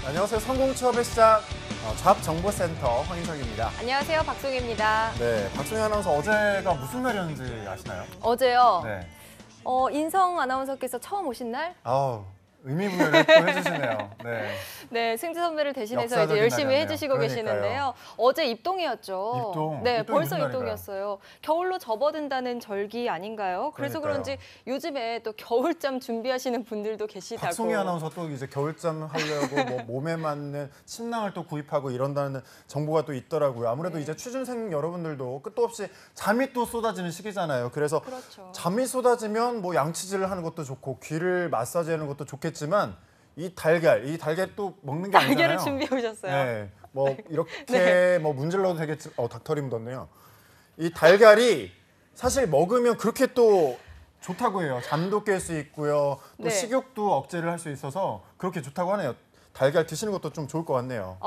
안녕하세요. 성공취업의 시작 잡정보센터 황인석입니다. 안녕하세요. 박송입니다. 네, 박송희 아나운서 어제가 무슨 날이었는지 아시나요? 어제요. 네. 인성 아나운서께서 처음 오신 날? 아우, 의미부여를 또 해주시네요. 네. 네, 승지 선배를 대신해서 이제 역사적인 열심히 날이었네요. 해주시고 그러니까요. 계시는데요. 어제 입동이었죠. 입동? 네, 입동이 벌써 무슨 입동이었어요. 겨울로 접어든다는 절기 아닌가요? 그래서 그러니까요. 그런지 요즘에 또 겨울잠 준비하시는 분들도 계시다고. 박송희 아나운서 또 이제 겨울잠 하려고 뭐 몸에 맞는 침낭을 또 구입하고 이런다는 정보가 또 있더라고요. 아무래도 네. 이제 취준생 여러분들도 끝도 없이 잠이 또 쏟아지는 시기잖아요. 그래서 그렇죠. 잠이 쏟아지면 뭐 양치질을 하는 것도 좋고 귀를 마사지하는 것도 좋겠지만 이 달걀 또 먹는 게 아니잖아요. 달걀을 준비해 오셨어요. 네, 뭐 이렇게 네. 뭐 문질러도 되겠지. 닭털이 묻었네요. 이 달걀이 사실 먹으면 그렇게 또 좋다고 해요. 잠도 깰 수 있고요. 또 네. 식욕도 억제를 할 수 있어서 그렇게 좋다고 하네요. 달걀 드시는 것도 좀 좋을 것 같네요.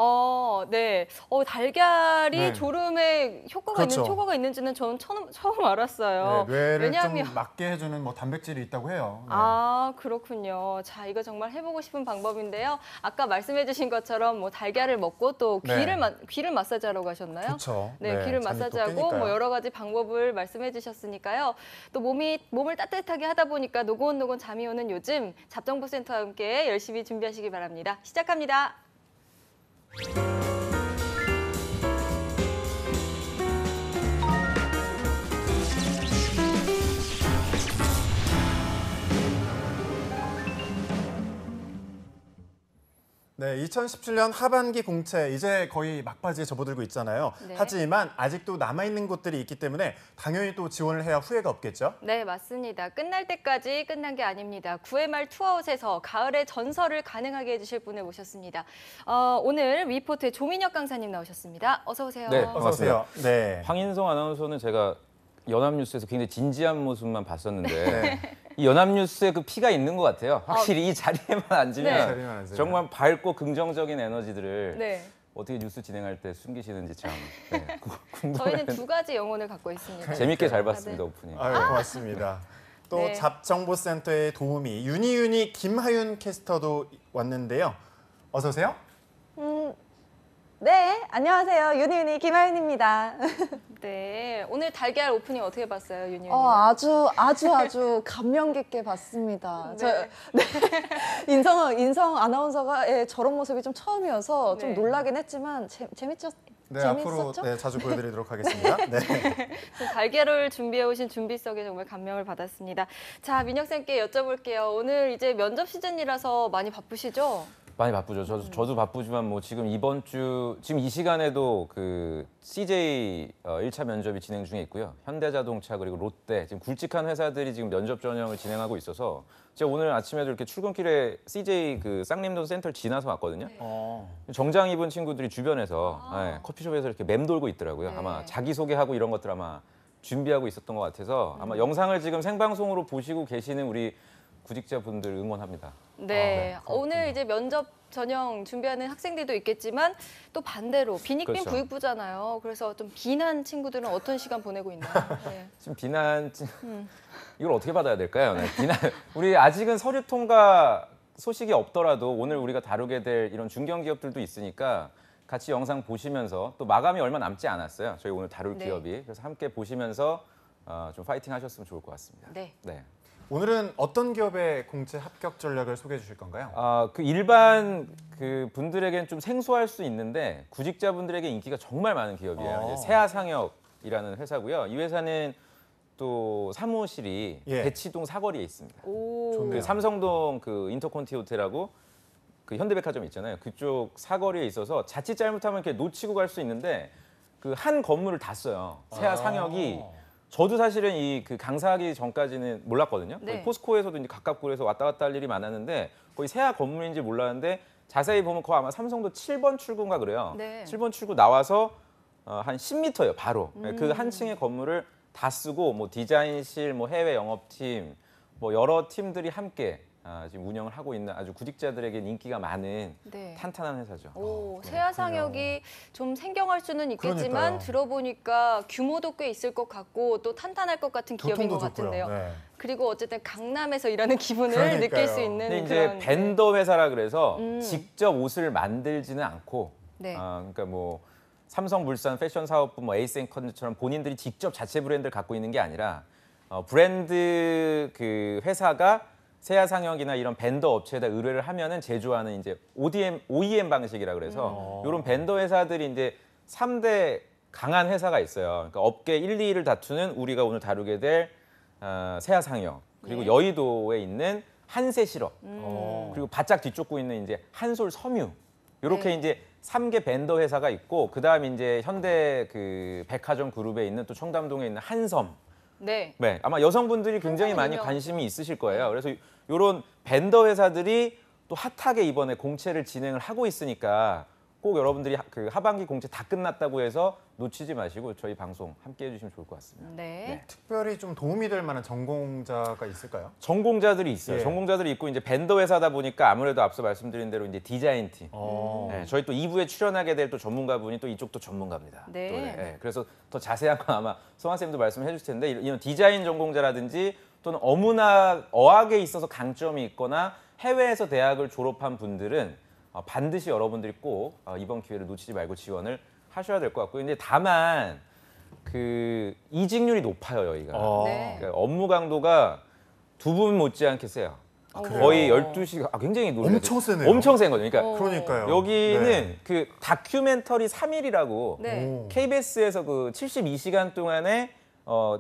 네. 달걀이 네. 졸음에 효과가 그렇죠. 있는 효과가 있는지는 저는 처음 알았어요. 네, 뇌를 왜냐하면 좀 맞게 해주는 뭐 단백질이 있다고 해요. 네. 아, 그렇군요. 자, 이거 정말 해보고 싶은 방법인데요. 아까 말씀해주신 것처럼 뭐 달걀을 먹고 또 네. 귀를 마사지하러 가셨나요? 좋죠. 네, 귀를 잠이 또 마사지하고 깨니까요. 뭐 여러 가지 방법을 말씀해주셨으니까요. 또 몸을 따뜻하게 하다 보니까 노곤노곤 잠이 오는 요즘 잡정보센터와 함께 열심히 준비하시기 바랍니다. 시작합니다. 네, 2017년 하반기 공채 이제 거의 막바지에 접어들고 있잖아요. 네. 하지만 아직도 남아있는 곳들이 있기 때문에 당연히 또 지원을 해야 후회가 없겠죠? 네, 맞습니다. 끝날 때까지 끝난 게 아닙니다. 9회 말 투아웃에서 가을의 전설을 가능하게 해주실 분을 모셨습니다. 오늘 위포트의 조민혁 강사님 나오셨습니다. 어서 오세요. 네, 어서 오세요. 네. 황인성 아나운서는 제가 연합뉴스에서 굉장히 진지한 모습만 봤었는데 네. 이 연합뉴스에 그 피가 있는 것 같아요. 확실히 이 자리에만 앉으면 네. 자리만 앉으면. 정말 밝고 긍정적인 에너지들을 네. 어떻게 뉴스 진행할 때 숨기시는지 참 궁금해요. 저희는 두 가지 영혼을 갖고 있습니다. 재밌게 잘 봤습니다, 네. 오프닝. 아유, 고맙습니다. 또 네. 잡정보센터의 도우미 유니유니 김하윤 캐스터도 왔는데요. 어서 오세요. 네, 안녕하세요. 유니유니 김하윤입니다. 네, 오늘 달걀 오프닝 어떻게 봤어요, 윤희님? 아주 감명 깊게 봤습니다. 네. 인성 아나운서가 저런 모습이 좀 처음이어서 좀 네. 놀라긴 했지만 재밌었죠? 네, 앞으로 자주 보여드리도록 하겠습니다. 네. 달걀을 준비해 오신 준비석에 정말 감명을 받았습니다. 자, 민혁 쌤께 여쭤볼게요. 오늘 이제 면접 시즌이라서 많이 바쁘시죠? 많이 바쁘죠. 저도 바쁘지만 뭐 지금 이번 주 지금 이 시간에도 그 CJ 1차 면접이 진행 중에 있고요. 현대자동차 그리고 롯데 지금 굵직한 회사들이 지금 면접 전형을 진행하고 있어서 제가 오늘 아침에도 이렇게 출근길에 CJ 그 쌍림동 센터를 지나서 왔거든요. 정장 입은 친구들이 주변에서 커피숍에서 이렇게 맴돌고 있더라고요. 네. 아마 자기소개하고 이런 것들 아마 준비하고 있었던 것 같아서 아마 영상을 지금 생방송으로 보시고 계시는 우리 구직자분들 응원합니다. 네, 오늘 이제 면접 전형 준비하는 학생들도 있겠지만 또 반대로 비닉빈 그렇죠. 구익부잖아요. 그래서 좀 비난 친구들은 어떤 시간 보내고 있나요? 네. 지금 비난 이걸 어떻게 받아야 될까요? 네, 비난 우리 아직은 서류 통과 소식이 없더라도 오늘 우리가 다루게 될 이런 중견기업들도 있으니까 같이 영상 보시면서 또 마감이 얼마 남지 않았어요. 저희 오늘 다룰 네. 기업이 그래서 함께 보시면서 좀 파이팅 하셨으면 좋을 것 같습니다. 네. 오늘은 어떤 기업의 공채 합격 전략을 소개해 주실 건가요? 그 일반 그 분들에게는 좀 생소할 수 있는데 구직자분들에게 인기가 정말 많은 기업이에요. 이제 세아상혁이라는 회사고요. 이 회사는 또 사무실이 예. 대치동 사거리에 있습니다. 오. 좋네요. 그 삼성동 그 인터콘티 호텔하고 그 현대백화점 있잖아요. 그쪽 사거리에 있어서 자칫 잘못하면 이렇게 놓치고 갈 수 있는데 그 한 건물을 다 써요. 세아상혁이 저도 사실은 이 그 강사하기 전까지는 몰랐거든요. 네. 거의 포스코에서도 이제 가깝고 그래서 왔다 갔다 할 일이 많았는데 거의 세아 건물인지 몰랐는데 자세히 보면 거의 아마 삼성도 7번 출구인가 그래요. 네. 7번 출구 나와서 한 10m예요, 바로. 그 한 층의 건물을 다 쓰고 뭐 디자인실, 뭐 해외 영업팀, 뭐 여러 팀들이 함께 지금 운영을 하고 있는 아주 구직자들에게 인기가 많은 네. 탄탄한 회사죠. 오, 네. 세아상혁이 좀 생경할 수는 있겠지만 그러니까요. 들어보니까 규모도 꽤 있을 것 같고 또 탄탄할 것 같은 기업인 것 교통도 좋고요. 같은데요. 네. 그리고 어쨌든 강남에서 일하는 기분을 그러니까요. 느낄 수 있는 근데 이제 그런 밴더 회사라 그래서 음. 직접 옷을 만들지는 않고, 네. 그러니까 뭐 삼성물산 패션 사업부, 뭐 에이스앤컨즈처럼 본인들이 직접 자체 브랜드를 갖고 있는 게 아니라 브랜드 그 회사가 세아상혁이나 이런 밴더 업체에다 의뢰를 하면은 제조하는 이제 OEM 방식이라 그래서 이런 밴더 회사들이 이제 3대 강한 회사가 있어요. 그러니까 업계 1, 2위를 다투는 우리가 오늘 다루게 될 세아상혁, 그리고 네. 여의도에 있는 한세실업, 그리고 바짝 뒤쫓고 있는 이제 한솔 섬유. 이렇게 네. 이제 3개 밴더 회사가 있고, 그다음 이제 현대 그 백화점 그룹에 있는 또 청담동에 있는 한섬. 네. 네, 아마 여성분들이 굉장히 한섬은 많이 유명하죠. 관심이 있으실 거예요. 그래서 이런 밴더 회사들이 또 핫하게 이번에 공채를 진행을 하고 있으니까 꼭 여러분들이 그 하반기 공채 다 끝났다고 해서 놓치지 마시고 저희 방송 함께 해주시면 좋을 것 같습니다. 네. 특별히 좀 도움이 될 만한 전공자가 있을까요? 전공자들이 있어요. 예. 전공자들이 있고 이제 밴더 회사다 보니까 아무래도 앞서 말씀드린 대로 이제 디자인 팀. 네, 저희 또 2부에 출연하게 될 또 전문가분이 또 이쪽도 전문가입니다. 네. 또, 네, 그래서 더 자세한 건 아마 성환 쌤도 말씀해 주실 텐데 이런 디자인 전공자라든지 또는 어학에 있어서 강점이 있거나 해외에서 대학을 졸업한 분들은 반드시 여러분들이 꼭 이번 기회를 놓치지 말고 지원을 하셔야 될 것 같고요. 근데 다만 그 이직률이 높아요, 여기가. 네. 그러니까 업무 강도가 두 분 못지않게 세요. 그래요? 거의 12시간, 굉장히 놀라요. 엄청 세네요. 엄청 센 거죠. 그러니까 그러니까요. 여기는 네. 그 다큐멘터리 3일이라고 네. 오. KBS에서 그 72시간 동안에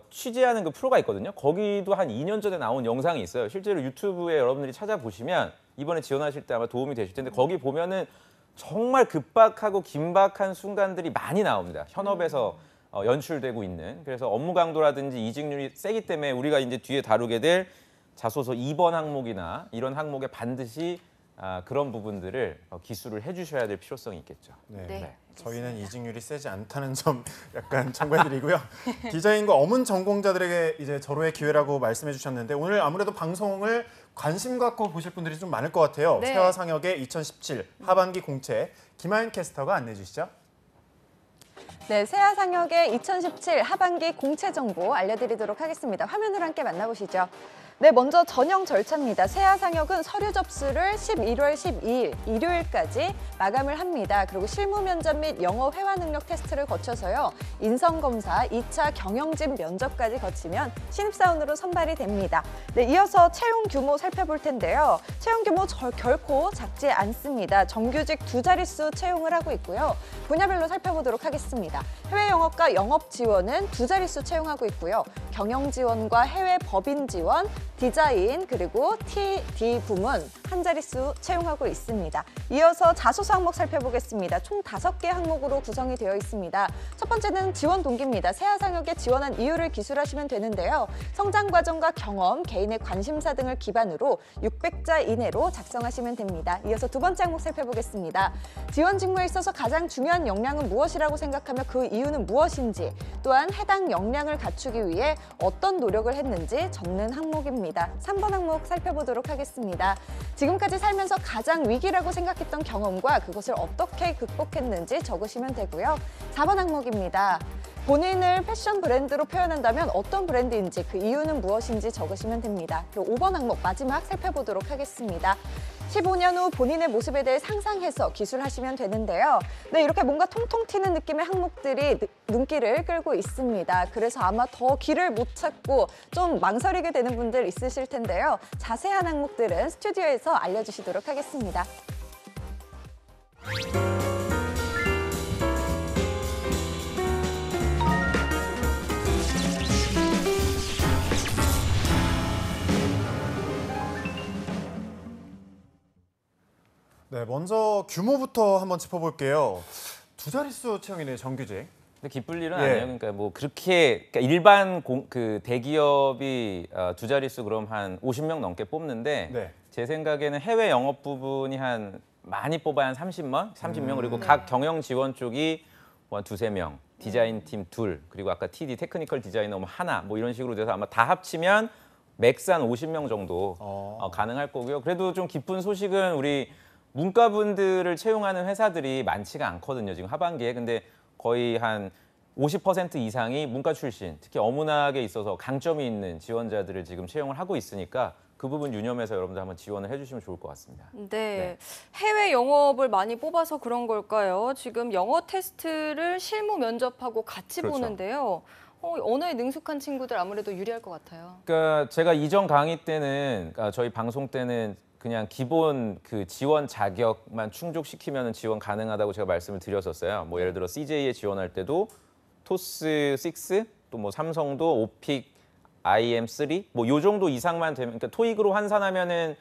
취재하는 그 프로가 있거든요. 거기도 한 2년 전에 나온 영상이 있어요. 실제로 유튜브에 여러분들이 찾아보시면 이번에 지원하실 때 아마 도움이 되실 텐데 거기 보면은 정말 급박하고 긴박한 순간들이 많이 나옵니다. 현업에서 연출되고 있는. 그래서 업무 강도라든지 이직률이 세기 때문에 우리가 이제 뒤에 다루게 될 자소서 2번 항목이나 이런 항목에 반드시 그런 부분들을 기술을 해주셔야 될 필요성이 있겠죠. 네. 네. 저희는 이직률이 세지 않다는 점 약간 첨부해드리고요. 디자인과 어문 전공자들에게 이제 절호의 기회라고 말씀해 주셨는데 오늘 아무래도 방송을 관심 갖고 보실 분들이 좀 많을 것 같아요. 네. 세화상혁의 2017 하반기 공채 김하연 캐스터가 안내해 주시죠. 네, 세아상혁의 2017 하반기 공채 정보 알려드리도록 하겠습니다. 화면으로 함께 만나보시죠. 네, 먼저 전형 절차입니다. 세아상혁은 서류 접수를 11월 12일 일요일까지 마감을 합니다. 그리고 실무 면접 및 영어 회화 능력 테스트를 거쳐서요. 인성 검사, 2차 경영진 면접까지 거치면 신입사원으로 선발이 됩니다. 네, 이어서 채용 규모 살펴볼 텐데요. 채용 규모 결코 작지 않습니다. 정규직 2자릿수 채용을 하고 있고요. 분야별로 살펴보도록 하겠습니다. 해외 영업과 영업 지원은 2자릿수 채용하고 있고요. 경영 지원과 해외 법인 지원, 디자인 그리고 TD 부문 한 자릿수 채용하고 있습니다. 이어서 자소서 항목 살펴보겠습니다. 총 5개 항목으로 구성이 되어 있습니다. 첫 번째는 지원 동기입니다. 세아상혁에 지원한 이유를 기술하시면 되는데요. 성장 과정과 경험, 개인의 관심사 등을 기반으로 600자 이내로 작성하시면 됩니다. 이어서 두 번째 항목 살펴보겠습니다. 지원 직무에 있어서 가장 중요한 역량은 무엇이라고 생각하며 그 이유는 무엇인지, 또한 해당 역량을 갖추기 위해 어떤 노력을 했는지 적는 항목입니다. 3번 항목 살펴보도록 하겠습니다. 지금까지 살면서 가장 위기라고 생각했던 경험과 그것을 어떻게 극복했는지 적으시면 되고요. 4번 항목입니다. 본인을 패션 브랜드로 표현한다면 어떤 브랜드인지 그 이유는 무엇인지 적으시면 됩니다. 그리고 5번 항목 마지막 살펴보도록 하겠습니다. 15년 후 본인의 모습에 대해 상상해서 기술하시면 되는데요. 네, 이렇게 뭔가 통통 튀는 느낌의 항목들이 눈길을 끌고 있습니다. 그래서 아마 더 길을 못 찾고 좀 망설이게 되는 분들 있으실 텐데요. 자세한 항목들은 스튜디오에서 알려주시도록 하겠습니다. 네, 먼저 규모부터 한번 짚어볼게요. 2자릿수 채용이네요, 정규직. 근데 기쁠 일은 예. 아니에요. 그러니까 뭐 그렇게 그러니까 일반 그 대기업이 2자릿수 그럼 한 50명 넘게 뽑는데 네. 제 생각에는 해외 영업 부분이 한 많이 뽑아야 한 30명 그리고 각 경영 지원 쪽이 뭐 한 2~3명, 디자인 팀 2, 그리고 아까 TD 테크니컬 디자이너 뭐 하나 뭐 이런 식으로 돼서 아마 다 합치면 맥스 한 50명 정도 가능할 거고요. 그래도 좀 기쁜 소식은 우리 문과분들을 채용하는 회사들이 많지가 않거든요. 지금 하반기에. 근데 거의 한 50% 이상이 문과 출신, 특히 어문학에 있어서 강점이 있는 지원자들을 지금 채용을 하고 있으니까 그 부분 유념해서 여러분들 한번 지원을 해주시면 좋을 것 같습니다. 네. 해외 영업을 많이 뽑아서 그런 걸까요? 지금 영어 테스트를 실무 면접하고 같이 그렇죠. 보는데요. 언어에 능숙한 친구들 아무래도 유리할 것 같아요. 그러니까 제가 이전 강의 때는 그러니까 저희 방송 때는 그냥 기본 그 지원 자격만 충족시키면 지원 가능하다고 제가 말씀을 드렸었어요. 뭐 예를 들어 CJ에 지원할 때도 토스 6, 또 뭐 삼성도 오픽 IM3 뭐 요 정도 이상만 되면, 그러니까 토익으로 환산하면은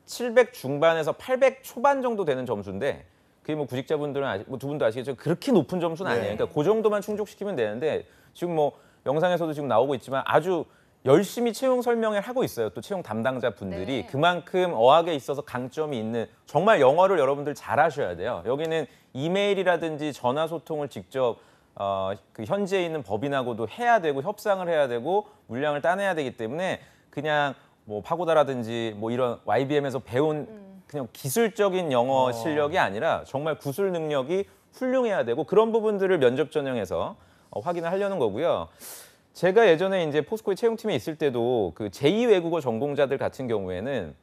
700 중반에서 800 초반 정도 되는 점수인데, 그게 뭐 구직자분들은 뭐 두 분도 아시겠죠, 그렇게 높은 점수는 아니에요. 그러니까 그 정도만 충족시키면 되는데, 지금 뭐 영상에서도 지금 나오고 있지만 아주 열심히 채용 설명을 하고 있어요. 또 채용 담당자 분들이. 네. 그만큼 어학에 있어서 강점이 있는, 정말 영어를 여러분들 잘하셔야 돼요. 여기는 이메일이라든지 전화 소통을 직접 그 현지에 있는 법인하고도 해야 되고 협상을 해야 되고 물량을 따내야 되기 때문에 그냥 뭐 파고다라든지 뭐 이런 YBM에서 배운 그냥 기술적인 영어 실력이 아니라 정말 구술 능력이 훌륭해야 되고, 그런 부분들을 면접 전형에서 확인을 하려는 거고요. 제가 예전에 이제 포스코의 채용팀에 있을 때도 그 제2 외국어 전공자들 같은 경우에는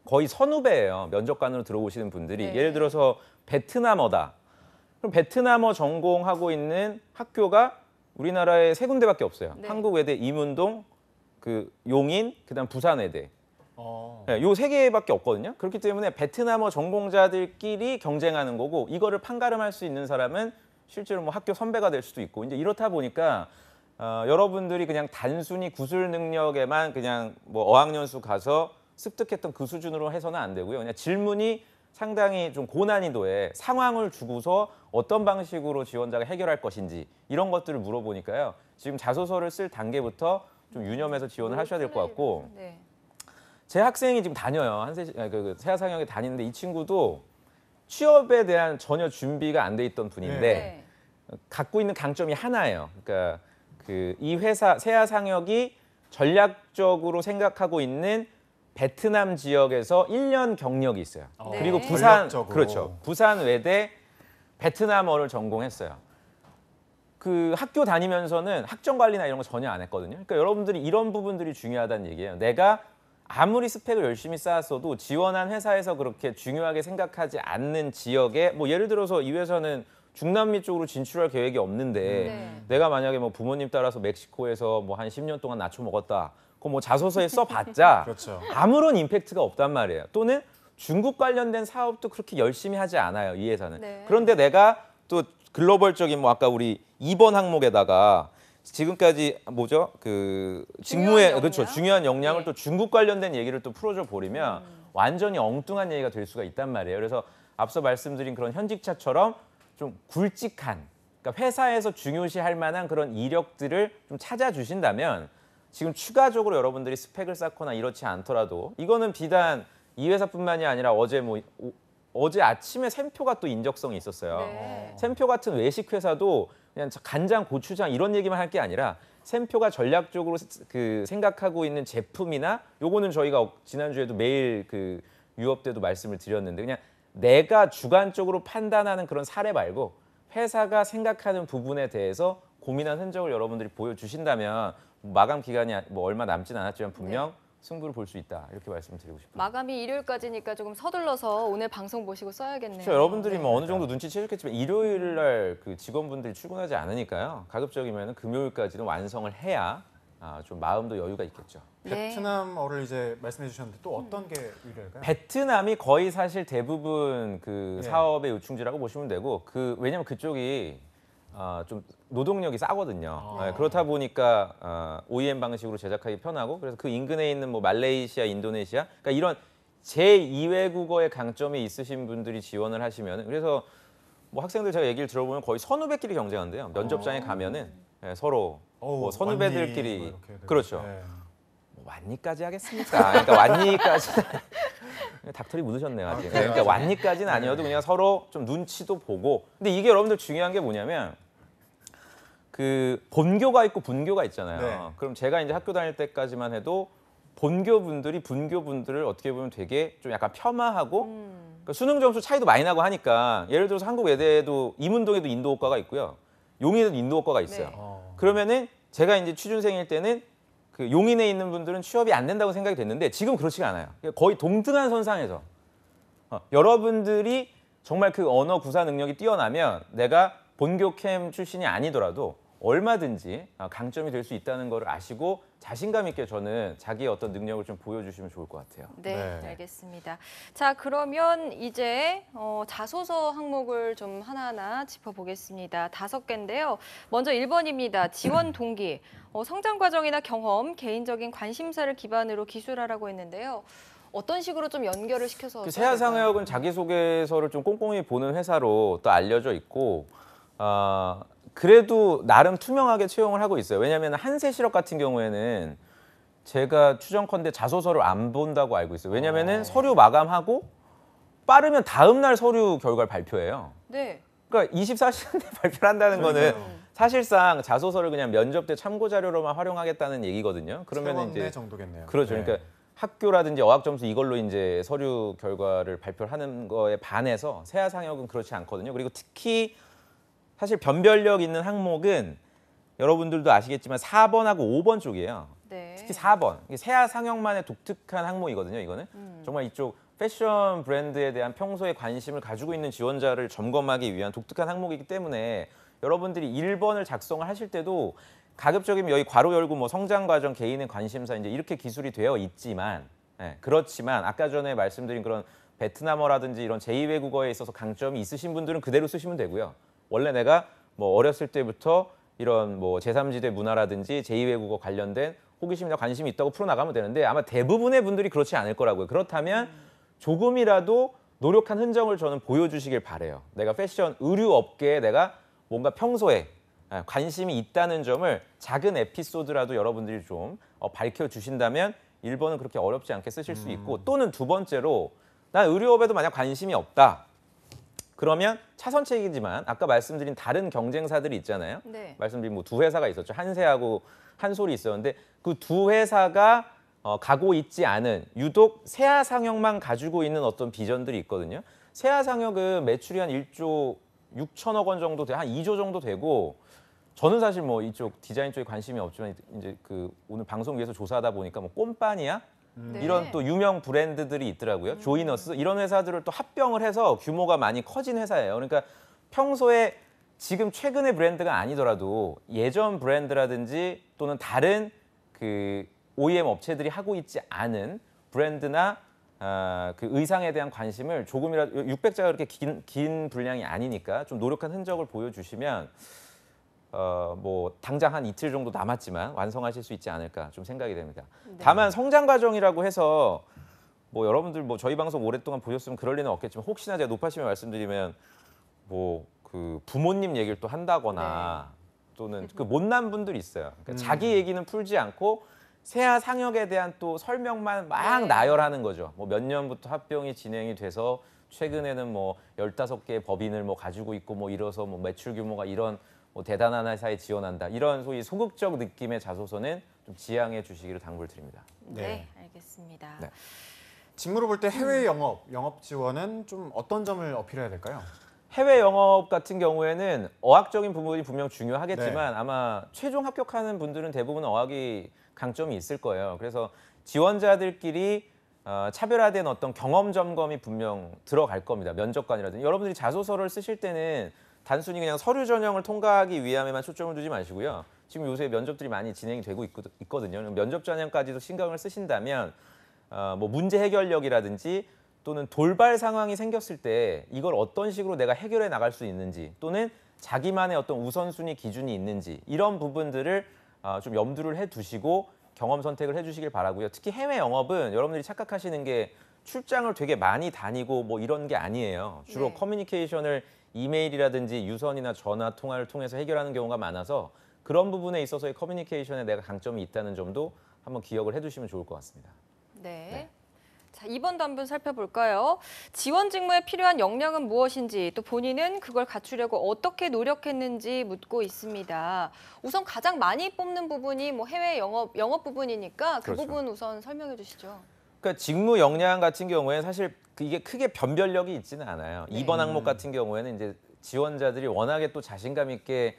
거의 선후배예요. 면접관으로 들어오시는 분들이. 네. 예를 들어서 베트남어다. 그럼 베트남어 전공하고 있는 학교가 우리나라에 3군데밖에 없어요. 네. 한국외대 이문동, 그 용인, 그다음 부산외대. 네. 요 3개밖에 없거든요. 그렇기 때문에 베트남어 전공자들끼리 경쟁하는 거고, 이거를 판가름할 수 있는 사람은 실제로 뭐 학교 선배가 될 수도 있고, 이제 이렇다 보니까 여러분들이 그냥 단순히 구술 능력에만 그냥 뭐 어학연수 가서 습득했던 그 수준으로 해서는 안 되고요. 그냥 질문이 상당히 좀 고난이도의 상황을 주고서 어떤 방식으로 지원자가 해결할 것인지 이런 것들을 물어보니까요. 지금 자소서를 쓸 단계부터 좀 유념해서 지원을 하셔야 될 것 같고, 네. 제 학생이 지금 다녀요. 세아상역에 다니는데 이 친구도 취업에 대한 전혀 준비가 안 돼 있던 분인데 네. 갖고 있는 강점이 하나예요. 그러니까 그 이 회사 세아상역이 전략적으로 생각하고 있는 베트남 지역에서 1년 경력이 있어요. 네. 그리고 부산, 전략적으로. 그렇죠. 부산 외대 베트남어를 전공했어요. 그 학교 다니면서는 학점 관리나 이런 거 전혀 안 했거든요. 그러니까 여러분들이 이런 부분들이 중요하다는 얘기예요. 내가 아무리 스펙을 열심히 쌓았어도 지원한 회사에서 그렇게 중요하게 생각하지 않는 지역에, 뭐 예를 들어서 이 회사는 중남미 쪽으로 진출할 계획이 없는데 네. 내가 만약에 뭐 부모님 따라서 멕시코에서 뭐 한 10년 동안 나초 먹었다. 그거 뭐 자소서에 써봤자 그렇죠. 아무런 임팩트가 없단 말이에요. 또는 중국 관련된 사업도 그렇게 열심히 하지 않아요, 이 회사는. 네. 그런데 내가 또 글로벌적인 뭐 아까 우리 2번 항목에다가 지금까지 뭐죠? 그 직무에 중요한 그렇죠. 역량? 중요한 역량을 네. 또 중국 관련된 얘기를 또 풀어줘 버리면 완전히 엉뚱한 얘기가 될 수가 있단 말이에요. 그래서 앞서 말씀드린 그런 현직자처럼 좀 굵직한, 그러니까 회사에서 중요시할 만한 그런 이력들을 좀 찾아주신다면 지금 추가적으로 여러분들이 스펙을 쌓거나 이렇지 않더라도, 이거는 비단 이 회사뿐만이 아니라 어제 아침에 샘표가 또 인적성이 있었어요. 네. 샘표 같은 외식 회사도 그냥 간장, 고추장 이런 얘기만 할 게 아니라 샘표가 전략적으로 그 생각하고 있는 제품이나, 요거는 저희가 지난주에도 매일 그 유업 때도 말씀을 드렸는데, 그냥 내가 주관적으로 판단하는 그런 사례 말고 회사가 생각하는 부분에 대해서 고민한 흔적을 여러분들이 보여주신다면 마감 기간이 뭐 얼마 남진 않았지만 분명 승부를 볼 수 있다, 이렇게 말씀드리고 싶어요. 마감이 일요일까지니까 조금 서둘러서 오늘 방송 보시고 써야겠네요. 그렇죠. 여러분들이 뭐 어느 정도 눈치채셨겠지만 일요일 날 그 직원분들이 출근하지 않으니까요. 가급적이면 금요일까지는 완성을 해야 좀 마음도 여유가 있겠죠. 네. 베트남어를 이제 말씀해 주셨는데 또 어떤 게 유리할까요? 베트남이 거의 사실 대부분 그 네. 사업의 요충지라고 보시면 되고, 왜냐면 그쪽이 좀 노동력이 싸거든요. 아. 그렇다 보니까 OEM 방식으로 제작하기 편하고, 그래서 그 인근에 있는 뭐 말레이시아, 인도네시아, 그러니까 이런 제2외국어의 강점이 있으신 분들이 지원을 하시면, 그래서 뭐 학생들 제가 얘기를 들어보면 거의 선후배끼리 경쟁한대요. 면접장에 가면은 서로 뭐 선후배들끼리 완니 뭐 이렇게 되고. 그렇죠. 네. 뭐 완니까지 하겠습니까? 그러니까 완니까지 닭털이 묻으셨네요 아직. 그러니까 완니까지는 아니어도 그냥 서로 좀 눈치도 보고. 근데 이게 여러분들 중요한 게 뭐냐면 그 본교가 있고 분교가 있잖아요. 네. 그럼 제가 이제 학교 다닐 때까지만 해도 본교분들이 분교분들을 어떻게 보면 되게 좀 약간 폄하하고 그러니까 수능 점수 차이도 많이 나고 하니까 예를 들어서 한국 외대에도 이문동에도 인도어과가 있고요. 용인에도 인도어과가 있어요. 네. 그러면은 제가 이제 취준생일 때는 그 용인에 있는 분들은 취업이 안 된다고 생각이 됐는데 지금 그렇지가 않아요. 거의 동등한 선상에서 여러분들이 정말 그 언어 구사 능력이 뛰어나면 내가 본교 캠 출신이 아니더라도 얼마든지 강점이 될 수 있다는 걸 아시고 자신감 있게 저는 자기의 어떤 능력을 좀 보여주시면 좋을 것 같아요. 네, 네. 알겠습니다. 자, 그러면 이제 자소서 항목을 좀 하나하나 짚어보겠습니다. 5개인데요. 먼저 1번입니다. 지원 동기. 성장 과정이나 경험, 개인적인 관심사를 기반으로 기술하라고 했는데요. 어떤 식으로 좀 연결을 시켜서 그 써야 될까요? 세아상혁은 자기소개서를 좀 꼼꼼히 보는 회사로 또 알려져 있고 그래도 나름 투명하게 채용을 하고 있어요. 왜냐하면 한세실업 같은 경우에는 제가 추정컨대 자소서를 안 본다고 알고 있어요. 왜냐하면 서류 마감하고 빠르면 다음 날 서류 결과를 발표해요. 네. 그러니까 24시간 내에 발표를 한다는 거는 사실상 자소서를 그냥 면접 때 참고 자료로만 활용하겠다는 얘기거든요. 그러면 이제 정도겠네요. 그렇죠. 네. 그러니까 학교라든지 어학 점수 이걸로 이제 서류 결과를 발표를 하는 거에 반해서 세아상혁은 그렇지 않거든요. 그리고 특히 사실 변별력 있는 항목은 여러분들도 아시겠지만 4번하고 5번 쪽이에요. 네. 특히 4번. 이게 세아상혁만의 독특한 항목이거든요. 이거는 정말 이쪽 패션 브랜드에 대한 평소에 관심을 가지고 있는 지원자를 점검하기 위한 독특한 항목이기 때문에 여러분들이 1번을 작성을 하실 때도 가급적이면 여기 괄호 열고 뭐 성장 과정, 개인의 관심사 이제 이렇게 기술이 되어 있지만 그렇지만 아까 전에 말씀드린 그런 베트남어라든지 이런 제2외국어에 있어서 강점이 있으신 분들은 그대로 쓰시면 되고요. 원래 내가 뭐 어렸을 때부터 이런 뭐 제3지대 문화라든지 제2외국어 관련된 호기심이나 관심이 있다고 풀어나가면 되는데 아마 대부분의 분들이 그렇지 않을 거라고요. 그렇다면 조금이라도 노력한 흔적을 저는 보여주시길 바래요. 내가 패션, 의류 업계에 내가 뭔가 평소에 관심이 있다는 점을 작은 에피소드라도 여러분들이 좀 밝혀주신다면 1번은 그렇게 어렵지 않게 쓰실 수 있고 또는 두 번째로 난 의류업에도 만약 관심이 없다. 그러면 차선책이지만 아까 말씀드린 다른 경쟁사들이 있잖아요. 네. 말씀드린 뭐 2회사가 있었죠. 한세하고 한솔이 있었는데 그 2회사가 가고 있지 않은 유독 세아상혁만 가지고 있는 어떤 비전들이 있거든요. 세아상혁은 매출이 한 1조 6천억 원 정도 돼, 한 2조 정도 되고 저는 사실 뭐 이쪽 디자인 쪽에 관심이 없지만 이제 그 오늘 방송 위해서 조사하다 보니까 뭐 꼼빠니아 네. 이런 또 유명 브랜드들이 있더라고요. 조이너스 이런 회사들을 또 합병을 해서 규모가 많이 커진 회사예요. 그러니까 평소에 지금 최근의 브랜드가 아니더라도 예전 브랜드라든지 또는 다른 그 OEM 업체들이 하고 있지 않은 브랜드나 그 의상에 대한 관심을 조금이라도 600자가 그렇게 긴 분량이 아니니까 좀 노력한 흔적을 보여주시면 뭐 당장 한 이틀 정도 남았지만 완성하실 수 있지 않을까 좀 생각이 됩니다. 네. 다만 성장 과정이라고 해서 뭐 여러분들 뭐 저희 방송 오랫동안 보셨으면 그럴 리는 없겠지만 혹시나 제가 높아심에 말씀드리면 뭐 그 부모님 얘기를 또 한다거나 또는 그 못난 분들이 있어요. 그러니까 자기 얘기는 풀지 않고 세아상혁에 대한 또 설명만 막 네. 나열하는 거죠. 뭐 몇 년부터 합병이 진행이 돼서 최근에는 뭐 15개의 법인을 뭐 가지고 있고 뭐 이뤄서 뭐 매출 규모가 이런 뭐 대단한 회사에 지원한다. 이런 소위 소극적 느낌의 자소서는 좀 지양해 주시기를 당부드립니다. 네, 알겠습니다. 네. 직무로 볼 때 해외 영업 지원은 좀 어떤 점을 어필해야 될까요? 해외 영업 같은 경우에는 어학적인 부분이 분명 중요하겠지만 네. 아마 최종 합격하는 분들은 대부분 어학이 강점이 있을 거예요. 그래서 지원자들끼리 차별화된 어떤 경험 점검이 분명 들어갈 겁니다. 면접관이라든지. 여러분들이 자소서를 쓰실 때는 단순히 그냥 서류 전형을 통과하기 위함에만 초점을 두지 마시고요. 지금 요새 면접들이 많이 진행이 되고 있거든요. 면접 전형까지도 신경을 쓰신다면 뭐 문제 해결력이라든지 또는 돌발 상황이 생겼을 때 이걸 어떤 식으로 내가 해결해 나갈 수 있는지 또는 자기만의 어떤 우선순위 기준이 있는지 이런 부분들을 좀 염두를 해두시고 경험 선택을 해주시길 바라고요. 특히 해외 영업은 여러분들이 착각하시는 게 출장을 되게 많이 다니고 뭐 이런 게 아니에요. 주로 네. 커뮤니케이션을 이메일이라든지 유선이나 전화 통화를 통해서 해결하는 경우가 많아서 그런 부분에 있어서의 커뮤니케이션에 내가 강점이 있다는 점도 한번 기억을 해두시면 좋을 것 같습니다. 네. 네. 자, 2번도 한번 살펴볼까요? 지원 직무에 필요한 역량은 무엇인지 또 본인은 그걸 갖추려고 어떻게 노력했는지 묻고 있습니다. 우선 가장 많이 뽑는 부분이 뭐 해외 영업 부분이니까 그 그렇죠. 부분 우선 설명해 주시죠. 그러니까 직무 역량 같은 경우에는 사실 이게 크게 변별력이 있지는 않아요. 네. 2번 항목 같은 경우에는 이제 지원자들이 워낙에 또 자신감 있게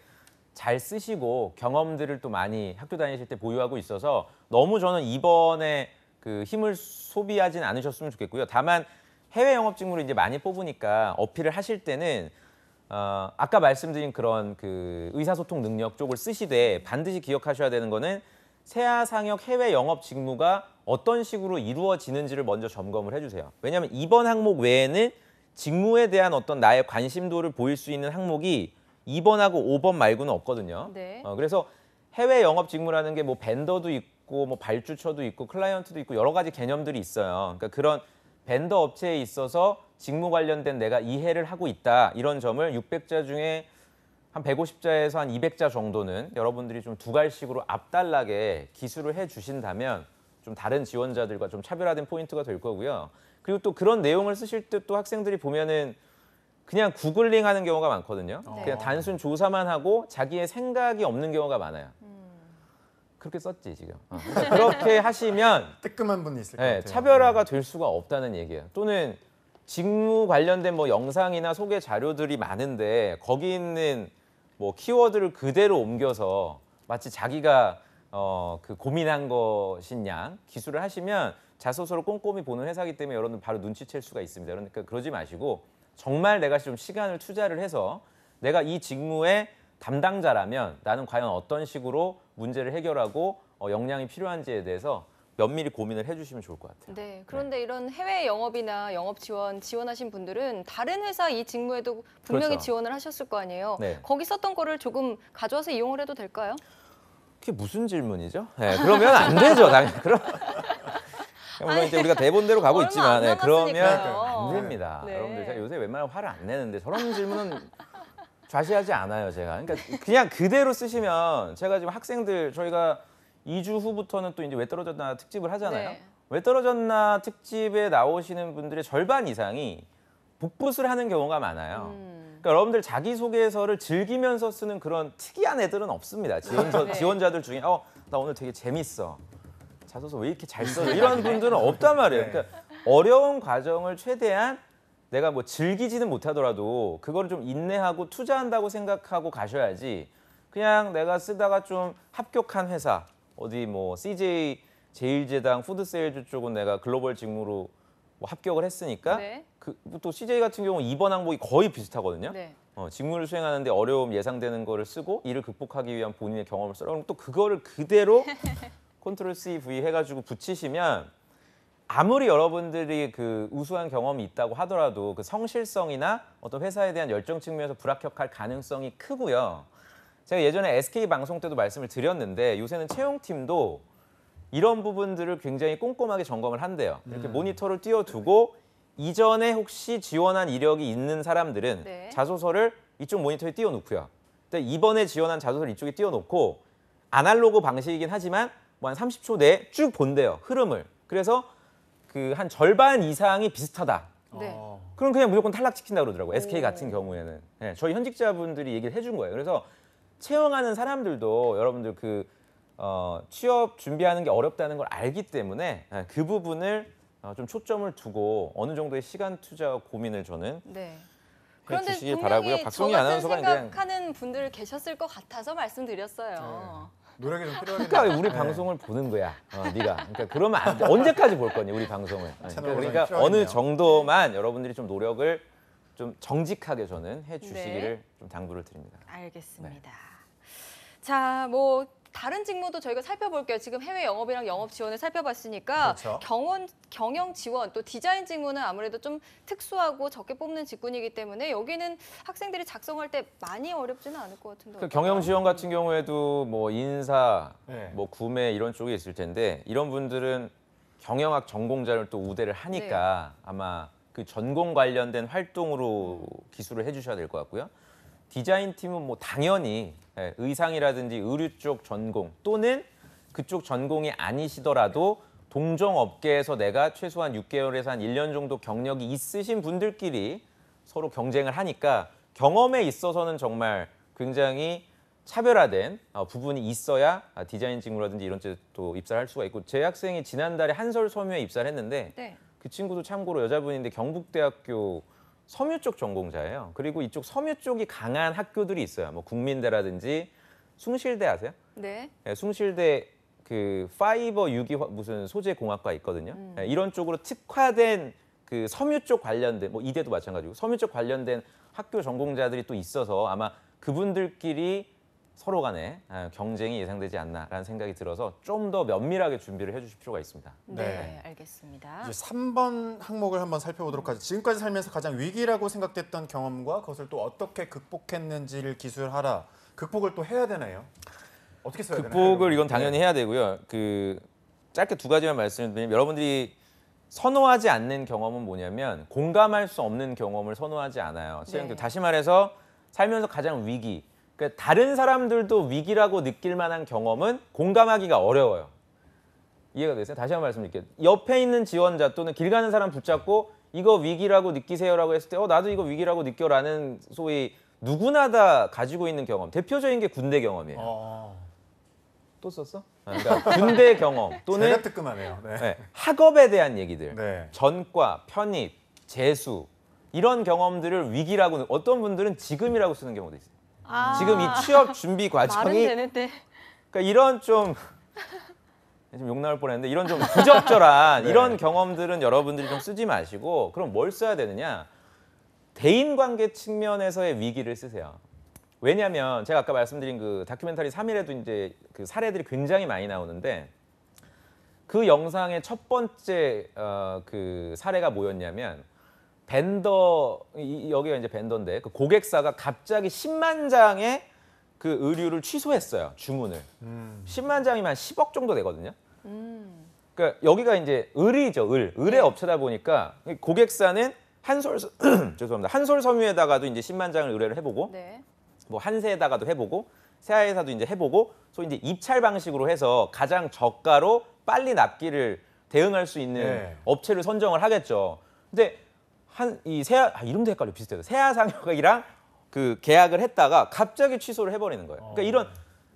잘 쓰시고 경험들을 또 많이 학교 다니실 때 보유하고 있어서 너무 저는 2번에 그 힘을 소비하진 않으셨으면 좋겠고요. 다만 해외 영업 직무를 이제 많이 뽑으니까 어필을 하실 때는 아까 말씀드린 그런 그 의사소통 능력 쪽을 쓰시되 반드시 기억하셔야 되는 거는 세아 상역 해외 영업 직무가 어떤 식으로 이루어지는지를 먼저 점검을 해주세요. 왜냐하면 2번 항목 외에는 직무에 대한 어떤 나의 관심도를 보일 수 있는 항목이 2번하고 5번 말고는 없거든요. 네. 그래서 해외 영업 직무라는 게 뭐 벤더도 있고 뭐 발주처도 있고 클라이언트도 있고 여러 가지 개념들이 있어요. 그러니까 그런 벤더 업체에 있어서 직무 관련된 내가 이해를 하고 있다 이런 점을 600자 중에 한 150자에서 한 200자 정도는 여러분들이 좀 두 갈씩으로 앞달나게 기술을 해 주신다면 좀 다른 지원자들과 좀 차별화된 포인트가 될 거고요. 그리고 또 그런 내용을 쓰실 때 또 학생들이 보면은 그냥 구글링 하는 경우가 많거든요. 네. 그냥 단순 조사만 하고 자기의 생각이 없는 경우가 많아요. 그렇게 썼지 지금. 그러니까 그렇게 하시면 뜨끔한 분이 있을 것 네, 같아요. 차별화가 될 수가 없다는 얘기예요. 또는 직무 관련된 뭐 영상이나 소개 자료들이 많은데 거기 있는 뭐 키워드를 그대로 옮겨서 마치 자기가 그 고민한 것인 양 기술을 하시면 자소서를 꼼꼼히 보는 회사이기 때문에 여러분 바로 눈치챌 수가 있습니다. 그러니까 그러지 마시고 정말 내가 좀 시간을 투자를 해서 내가 이 직무의 담당자라면 나는 과연 어떤 식으로 문제를 해결하고 역량이 필요한지에 대해서 면밀히 고민을 해주시면 좋을 것 같아요. 네. 그런데 이런 해외 영업이나 영업 지원하신 분들은 다른 회사 이 직무에도 분명히 그렇죠. 지원을 하셨을 거 아니에요. 네. 거기 썼던 거를 조금 가져와서 이용을 해도 될까요? 그게 무슨 질문이죠? 네, 그러면 안 되죠. 당연히. 물론 이제 우리가 대본대로 가고 얼마 있지만 안 그러면 남았으니까요. 안 됩니다. 네. 여러분들 제가 요새 웬만하면 화를 안 내는데 저런 질문은 좌시하지 않아요, 제가. 그러니까 그냥 그대로 쓰시면 제가 지금 학생들 저희가 2주 후부터는 또 이제 왜 떨어졌나 특집을 하잖아요. 네. 왜 떨어졌나 특집에 나오시는 분들의 절반 이상이 복붙을 하는 경우가 많아요. 그러니까 여러분들 자기소개서를 즐기면서 쓰는 그런 특이한 애들은 없습니다. 네. 지원자들 중에 나 오늘 되게 재밌어. 자소서 왜 이렇게 잘 써? 이런 분들은 없단 말이에요. 그러니까 어려운 과정을 최대한 내가 뭐 즐기지는 못하더라도 그거를 좀 인내하고 투자한다고 생각하고 가셔야지 그냥 내가 쓰다가 좀 합격한 회사 어디 뭐 CJ 제일제당 푸드세일즈 쪽은 내가 글로벌 직무로 뭐 합격을 했으니까 네. 또 CJ 같은 경우 2번 항목이 거의 비슷하거든요. 네. 직무를 수행하는데 어려움 예상되는 거를 쓰고 이를 극복하기 위한 본인의 경험을 쓰라. 그럼 또 그거를 그대로 컨트롤 C, V 해가지고 붙이시면 아무리 여러분들이 그 우수한 경험이 있다고 하더라도 그 성실성이나 어떤 회사에 대한 열정 측면에서 불합격할 가능성이 크고요. 제가 예전에 SK 방송 때도 말씀을 드렸는데 요새는 채용팀도 이런 부분들을 굉장히 꼼꼼하게 점검을 한대요. 이렇게 모니터를 띄워두고 이전에 혹시 지원한 이력이 있는 사람들은 네. 자소서를 이쪽 모니터에 띄워놓고요. 근데 이번에 지원한 자소서를 이쪽에 띄워놓고 아날로그 방식이긴 하지만 뭐 한 30초 내에 쭉 본대요. 흐름을. 그래서 그 한 절반 이상이 비슷하다. 네. 그럼 그냥 무조건 탈락시킨다 그러더라고요. SK 오. 같은 경우에는. 네, 저희 현직자분들이 얘기를 해준 거예요. 그래서 채용하는 사람들도 여러분들 그 취업 준비하는 게 어렵다는 걸 알기 때문에 그 부분을 좀 초점을 두고 어느 정도의 시간 투자와 고민을 저는 네. 해주시길 분명히 바라고요. 저 박송희 같은 아나운서가 그냥 생각하는 분들 계셨을 것 같아서 말씀드렸어요. 노력이 좀 필요하겠네요. 그러니까 왜 우리 네. 방송을 보는 거야, 네가. 그러니까 그러면 안 돼. 언제까지 볼 거니 우리 방송을? 채널 그러니까 고정이 어느 필요하겠네요. 정도만 여러분들이 좀 노력을 좀 정직하게 저는 해주시기를 네. 좀 당부를 드립니다. 알겠습니다. 자, 뭐 다른 직무도 저희가 살펴볼게요. 지금 해외 영업이랑 영업 지원을 살펴봤으니까 그렇죠. 경영 지원 또 디자인 직무는 아무래도 좀 특수하고 적게 뽑는 직군이기 때문에 여기는 학생들이 작성할 때 많이 어렵지는 않을 것 같은데. 그 경영 지원 같은 경우에도 뭐 인사, 네. 뭐 구매 이런 쪽에 있을 텐데 이런 분들은 경영학 전공자를 또 우대를 하니까 아마 그 전공 관련된 활동으로 기술을 해주셔야 될 것 같고요. 디자인 팀은 뭐 당연히 의상이라든지 의류 쪽 전공 또는 그쪽 전공이 아니시더라도 동종 업계에서 내가 최소한 6개월에서 한 1년 정도 경력이 있으신 분들끼리 서로 경쟁을 하니까 경험에 있어서는 정말 굉장히 차별화된 부분이 있어야 디자인 직무라든지 이런 데 또 입사를 할 수가 있고 제 학생이 지난달에 한솔 섬유에 입사를 했는데 네. 그 친구도 참고로 여자분인데 경북대학교 섬유 쪽 전공자예요. 그리고 이쪽 섬유 쪽이 강한 학교들이 있어요. 뭐 국민대라든지 숭실대 아세요? 네. 네, 숭실대 그 파이버 유기 무슨 소재 공학과 있거든요. 네, 이런 쪽으로 특화된 그 섬유 쪽 관련된 뭐 이대도 마찬가지고 섬유 쪽 관련된 학교 전공자들이 또 있어서 아마 그분들끼리 서로 간에 경쟁이 예상되지 않나라는 생각이 들어서 좀 더 면밀하게 준비를 해주실 필요가 있습니다. 네, 네. 알겠습니다. 이제 3번 항목을 한번 살펴보도록 하죠. 지금까지 살면서 가장 위기라고 생각됐던 경험과 그것을 또 어떻게 극복했는지를 기술하라. 극복을 또 해야 되나요? 어떻게 써야 되나요? 극복을 이건 당연히 해야 되고요. 그 짧게 두 가지만 말씀드리면 여러분들이 선호하지 않는 경험은 뭐냐면 공감할 수 없는 경험을 선호하지 않아요. 네. 다시 말해서 살면서 가장 위기. 그러니까 다른 사람들도 위기라고 느낄 만한 경험은 공감하기가 어려워요. 이해가 되세요? 다시 한번 말씀드릴게요. 옆에 있는 지원자 또는 길 가는 사람 붙잡고 이거 위기라고 느끼세요라고 했을 때 나도 이거 위기라고 느껴라는 소위 누구나 다 가지고 있는 경험. 대표적인 게 군대 경험이에요. 또 썼어? 그러니까 군대 경험 또는 제가 뜨끔하네요. 네. 네, 학업에 대한 얘기들, 네. 전과, 편입, 재수 이런 경험들을 위기라고 어떤 분들은 지금이라고 쓰는 경우도 있어요. 지금 이 취업 준비 말은 과정이 되는데. 그러니까 이런 좀 욕 나올 뻔했는데 이런 좀 부적절한 네. 이런 경험들은 여러분들이 좀 쓰지 마시고 그럼 뭘 써야 되느냐? 대인관계 측면에서의 위기를 쓰세요. 왜냐하면 제가 아까 말씀드린 그 다큐멘터리 3일에도 이제 그 사례들이 굉장히 많이 나오는데 그 영상의 첫 번째 그 사례가 뭐였냐면 여기가 이제 벤더인데 그 고객사가 갑자기 10만 장의 그 의류를 취소했어요. 주문을. 10만 장이면 한 10억 정도 되거든요. 그러니까 여기가 이제 을이죠. 을의 업체다 보니까 고객사는 죄송합니다. 한솔 섬유에다가도 이제 10만 장을 의뢰를 해보고 네. 뭐 한세에다가도 해보고 세아에서도 이제 해보고 이제 입찰 방식으로 해서 가장 저가로 빨리 납기를 대응할 수 있는 네. 업체를 선정을 하겠죠. 근데 이 세아 이름도 헷갈려 비슷해요. 세아상혁이랑 그 계약을 했다가 갑자기 취소를 해버리는 거예요. 그러니까 이런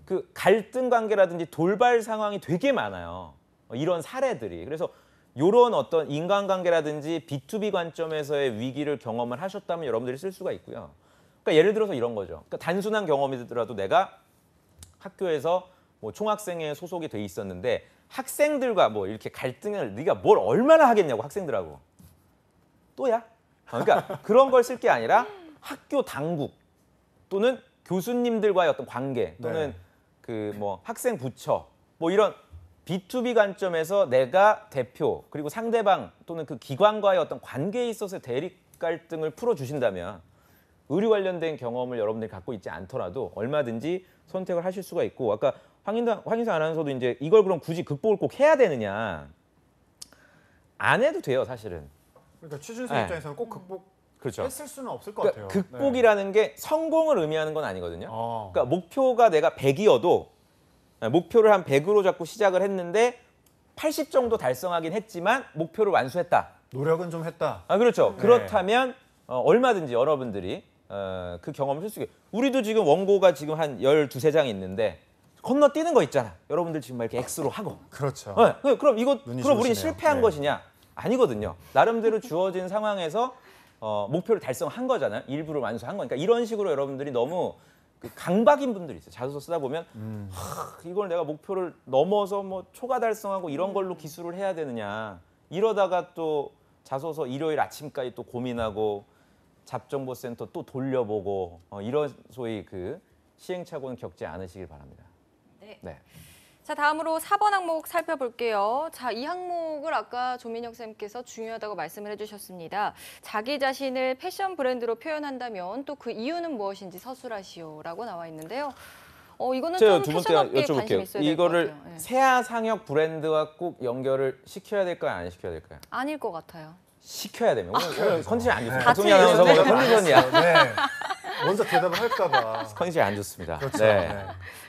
그 갈등 관계라든지 돌발 상황이 되게 많아요. 이런 사례들이. 그래서 이런 어떤 인간관계라든지 B2B 관점에서의 위기를 경험을 하셨다면 여러분들이 쓸 수가 있고요. 그러니까 예를 들어서 이런 거죠. 그러니까 단순한 경험이더라도 내가 학교에서 뭐 총학생회에 소속이 돼 있었는데 학생들과 뭐 이렇게 갈등을 네가 뭘 얼마나 하겠냐고 학생들하고 또야? 그러니까 그런 걸 쓸 게 아니라 학교 당국 또는 교수님들과의 어떤 관계 또는 네. 그 뭐 학생 부처 뭐 이런 B2B 관점에서 내가 대표 그리고 상대방 또는 그 기관과의 어떤 관계에 있어서 대립 갈등을 풀어주신다면 의류 관련된 경험을 여러분들이 갖고 있지 않더라도 얼마든지 선택을 하실 수가 있고 아까 황인상 아나운서도 이제 이걸 그럼 굳이 극복을 꼭 해야 되느냐 안 해도 돼요 사실은. 그러니까 취준생 네. 입장에서는 꼭 극복했을 그렇죠. 수는 없을 것 그러니까 같아요. 극복이라는 게 성공을 의미하는 건 아니거든요. 네. 그러니까 목표가 내가 100이어도 목표를 한 100으로 잡고 시작을 했는데 80 정도 달성하긴 했지만 목표를 완수했다. 노력은 좀 했다. 그렇죠. 네. 그렇다면 얼마든지 여러분들이 그 경험을 쓸 수 있게. 우리도 지금 원고가 지금 한 12장 있는데 건너뛰는 거 있잖아. 여러분들 지금 막 이렇게 X로 하고. 그렇죠. 그럼 눈이 그럼 우리는 좋으시네요. 실패한 네. 것이냐? 아니거든요. 나름대로 주어진 상황에서 목표를 달성한 거잖아요. 일부를 완수한 거니까 이런 식으로 여러분들이 너무 그 강박인 분들이 있어요. 자소서 쓰다 보면 이걸 내가 목표를 넘어서 뭐 초과 달성하고 이런 걸로 기술을 해야 되느냐. 이러다가 또 자소서 일요일 아침까지 또 고민하고 잡정보센터 또 돌려보고 이런 소위 그 시행착오는 겪지 않으시길 바랍니다. 네. 자, 다음으로 4번 항목 살펴볼게요. 자, 이 항목을 아까 조민혁 쌤께서 중요하다고 말씀을 해주셨습니다. 자기 자신을 패션 브랜드로 표현한다면 또 그 이유는 무엇인지 서술하시오라고 나와 있는데요. 이거는 제가 좀 두 번째 패션업계에 관심 여쭤볼게요. 있어야 될 것 이거를 같아요. 네. 세아상혁 브랜드와 꼭 연결을 시켜야 될까요? 안 시켜야 될까요? 아닐 것 같아요. 시켜야 되면 오늘 컨디션이 안 좋습니다. 같이 송이 아나운서가 오늘 얘기해요. 컨디션이야. 네. 먼저 대답을 할까봐. 컨디션이 안 좋습니다. 그렇죠. 네. 네.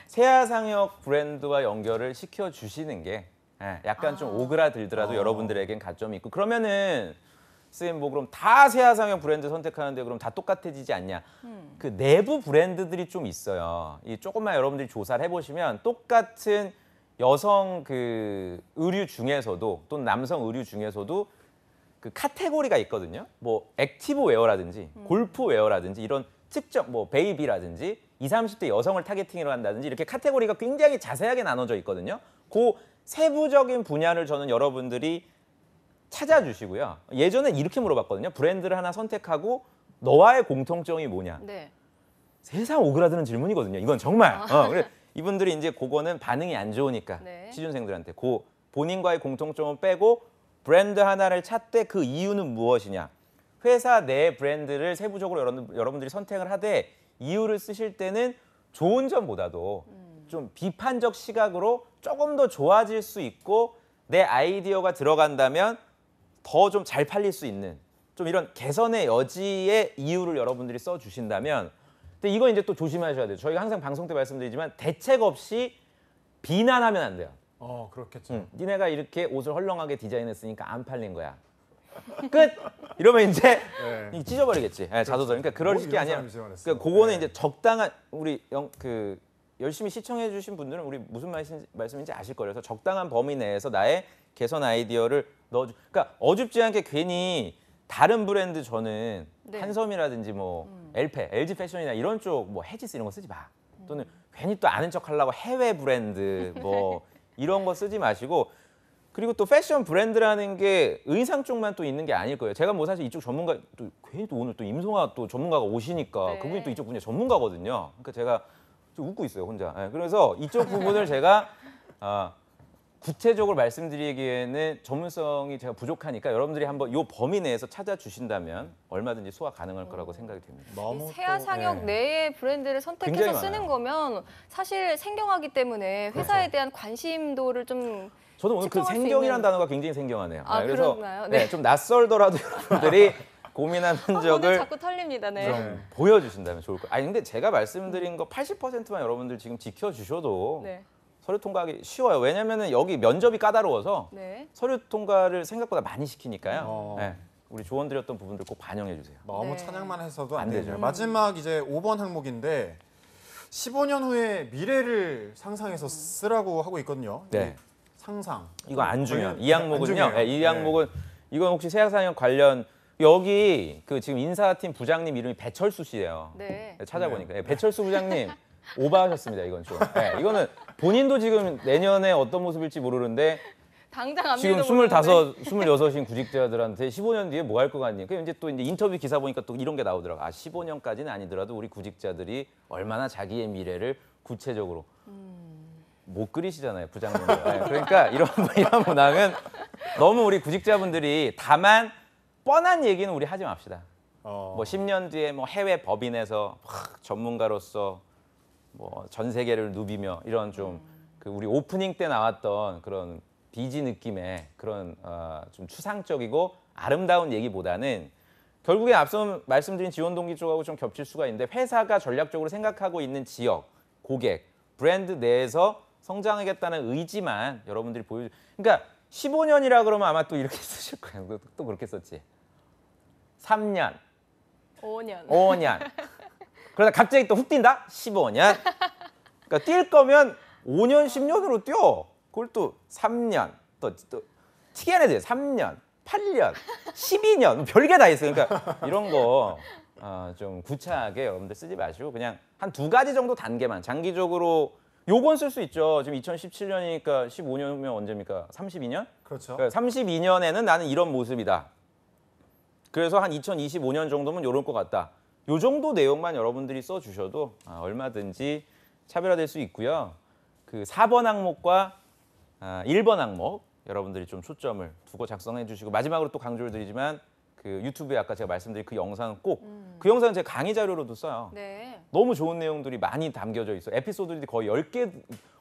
세아상혁 브랜드와 연결을 시켜주시는 게 예, 약간 좀 오그라들더라도 여러분들에겐 가점이 있고 그러면은 쌤 뭐 그럼 다 세아상형 브랜드 선택하는데 그럼 다 똑같아지지 않냐? 그 내부 브랜드들이 좀 있어요. 이 조금만 여러분들이 조사를 해보시면 똑같은 여성 그 의류 중에서도 또는 남성 의류 중에서도 그 카테고리가 있거든요. 뭐 액티브 웨어라든지 골프 웨어라든지 이런 특정 뭐 베이비라든지 20, 30대 여성을 타겟팅으로 한다든지 이렇게 카테고리가 굉장히 자세하게 나눠져 있거든요. 그 세부적인 분야를 저는 여러분들이 찾아주시고요. 예전에 이렇게 물어봤거든요. 브랜드를 하나 선택하고 너와의 공통점이 뭐냐. 네. 세상 오그라드는 질문이거든요. 이건 정말. 그래 이분들이 이제 그거는 반응이 안 좋으니까 네. 취준생들한테 그 본인과의 공통점은 빼고 브랜드 하나를 찾되 그 이유는 무엇이냐. 회사 내 브랜드를 세부적으로 여러분들이 선택을 하되 이유를 쓰실 때는 좋은 점보다도 좀 비판적 시각으로 조금 더 좋아질 수 있고 내 아이디어가 들어간다면 더 좀 잘 팔릴 수 있는 좀 이런 개선의 여지의 이유를 여러분들이 써주신다면 근데 이거 이제 또 조심하셔야 돼요. 저희가 항상 방송 때 말씀드리지만 대책 없이 비난하면 안 돼요. 그렇겠죠. 니네가 이렇게 옷을 헐렁하게 디자인했으니까 안 팔린 거야. 끝! 이러면 이제 네. 찢어버리겠지. 네, 자소서. 그러니까 그럴 뭐 게 이런 아니라. 사람이 지원했어. 그러니까 그거는 네. 이제 적당한 우리 열심히 시청해주신 분들은 우리 무슨 말씀인지 아실 거예요. 그래서 적당한 범위 내에서 나의 개선 아이디어를 넣어주. 그러니까 어줍지 않게 괜히 다른 브랜드 저는 네. 한섬이라든지 뭐 엘페, LG 패션이나 이런 쪽 뭐 헤지스 이런 거 쓰지 마. 또는 괜히 또 아는 척 하려고 해외 브랜드 뭐 이런 거 쓰지 마시고 그리고 또 패션 브랜드라는 게 의상 쪽만 또 있는 게 아닐 거예요. 제가 뭐 사실 이쪽 전문가 또 괜히 또 오늘 또 임송아 또 전문가가 오시니까 네. 그분이 또 이쪽 분야 전문가거든요. 그러니까 제가 좀 웃고 있어요 혼자. 네, 그래서 이쪽 부분을 제가 구체적으로 말씀드리기에는 전문성이 제가 부족하니까 여러분들이 한번 이 범위 내에서 찾아주신다면 얼마든지 소화 가능할 거라고 생각이 됩니다. 너무 세아상역 또, 내의 브랜드를 선택해서 굉장히 쓰는 많아요. 거면 사실 생경하기 때문에 회사에 대한 관심도를 좀 저는 오늘 그 측정할 수 생경이라는 있는- 단어가 굉장히 생경하네요. 아, 그래서 그런가요? 네, 네. 좀 낯설더라도 여러분들이 고민한 오늘 흔적을 자꾸 털립니다. 네. 좀 보여주신다면 좋을 거예요. 아니 근데 제가 말씀드린 거 80%만 여러분들 지금 지켜주셔도 네. 서류 통과하기 쉬워요. 왜냐면은 여기 면접이 까다로워서 네. 서류 통과를 생각보다 많이 시키니까요. 어. 네, 우리 조언 드렸던 부분들 꼭 반영해 주세요. 너무 네. 찬양만 해서도 안 안 되죠. 되죠. 마지막 이제 5번 항목인데 15년 후에 미래를 상상해서 쓰라고 하고 있거든요. 네. 이 상상. 이거 안 중요해요. 거의 이 항목은요. 안 중요해요. 네, 이 항목은 이건 혹시 세아상역 관련 여기 그 지금 인사팀 부장님 이름이 배철수 씨예요. 네. 찾아보니까 네, 배철수 부장님 오버하셨습니다. 이건 좀. 네, 이거는 본인도 지금 내년에 어떤 모습일지 모르는데 당장 안 지금 믿어 보이는데. 25, 26인 구직자들한테 15년 뒤에 뭐 할 거 같니? 그 이제 또 이제 인터뷰 기사 보니까 또 이런 게 나오더라고. 15년까지는 아니더라도 우리 구직자들이 얼마나 자기의 미래를 구체적으로 못 그리시잖아요, 부장님들. 네, 그러니까 이런 문항은 너무 우리 구직자분들이 다만 뻔한 얘기는 우리 하지 맙시다. 뭐 10년 뒤에 뭐 해외 법인에서 전문가로서 뭐 전 세계를 누비며 이런 좀 그 우리 오프닝 때 나왔던 그런 비지 느낌의 그런 좀 추상적이고 아름다운 얘기보다는 결국에 앞서 말씀드린 지원 동기 쪽하고 좀 겹칠 수가 있는데 회사가 전략적으로 생각하고 있는 지역, 고객, 브랜드 내에서 성장하겠다는 의지만 여러분들이 보여주. 그러니까 15년이라 그러면 아마 또 이렇게 쓰실 거예요. 또 그렇게 썼지. 3년, 5년. 5년. 그러다 갑자기 또 훅 뛴다? 15년. 그러니까 뛸 거면 5년, 10년으로 뛰어. 그걸 또 3년, 또 튀게 해야 돼요. 3년, 8년, 12년, 별게 다 있어요. 그러니까 이런 거 좀 구차하게 여러분들 쓰지 마시고 그냥 한 2가지 정도 단계만 장기적으로 요건 쓸 수 있죠. 지금 2017년이니까 15년이면 언제입니까? 32년? 그렇죠. 32년에는 나는 이런 모습이다. 그래서 한 2025년 정도면 이럴 것 같다. 요 정도 내용만 여러분들이 써주셔도 얼마든지 차별화될 수 있고요. 그 4번 항목과 1번 항목 여러분들이 좀 초점을 두고 작성해 주시고 마지막으로 또 강조를 드리지만 그 유튜브에 아까 제가 말씀드린 그 영상 꼭 그 영상은 제가 강의 자료로도 써요. 네. 너무 좋은 내용들이 많이 담겨져 있어요. 에피소드들이 거의 10개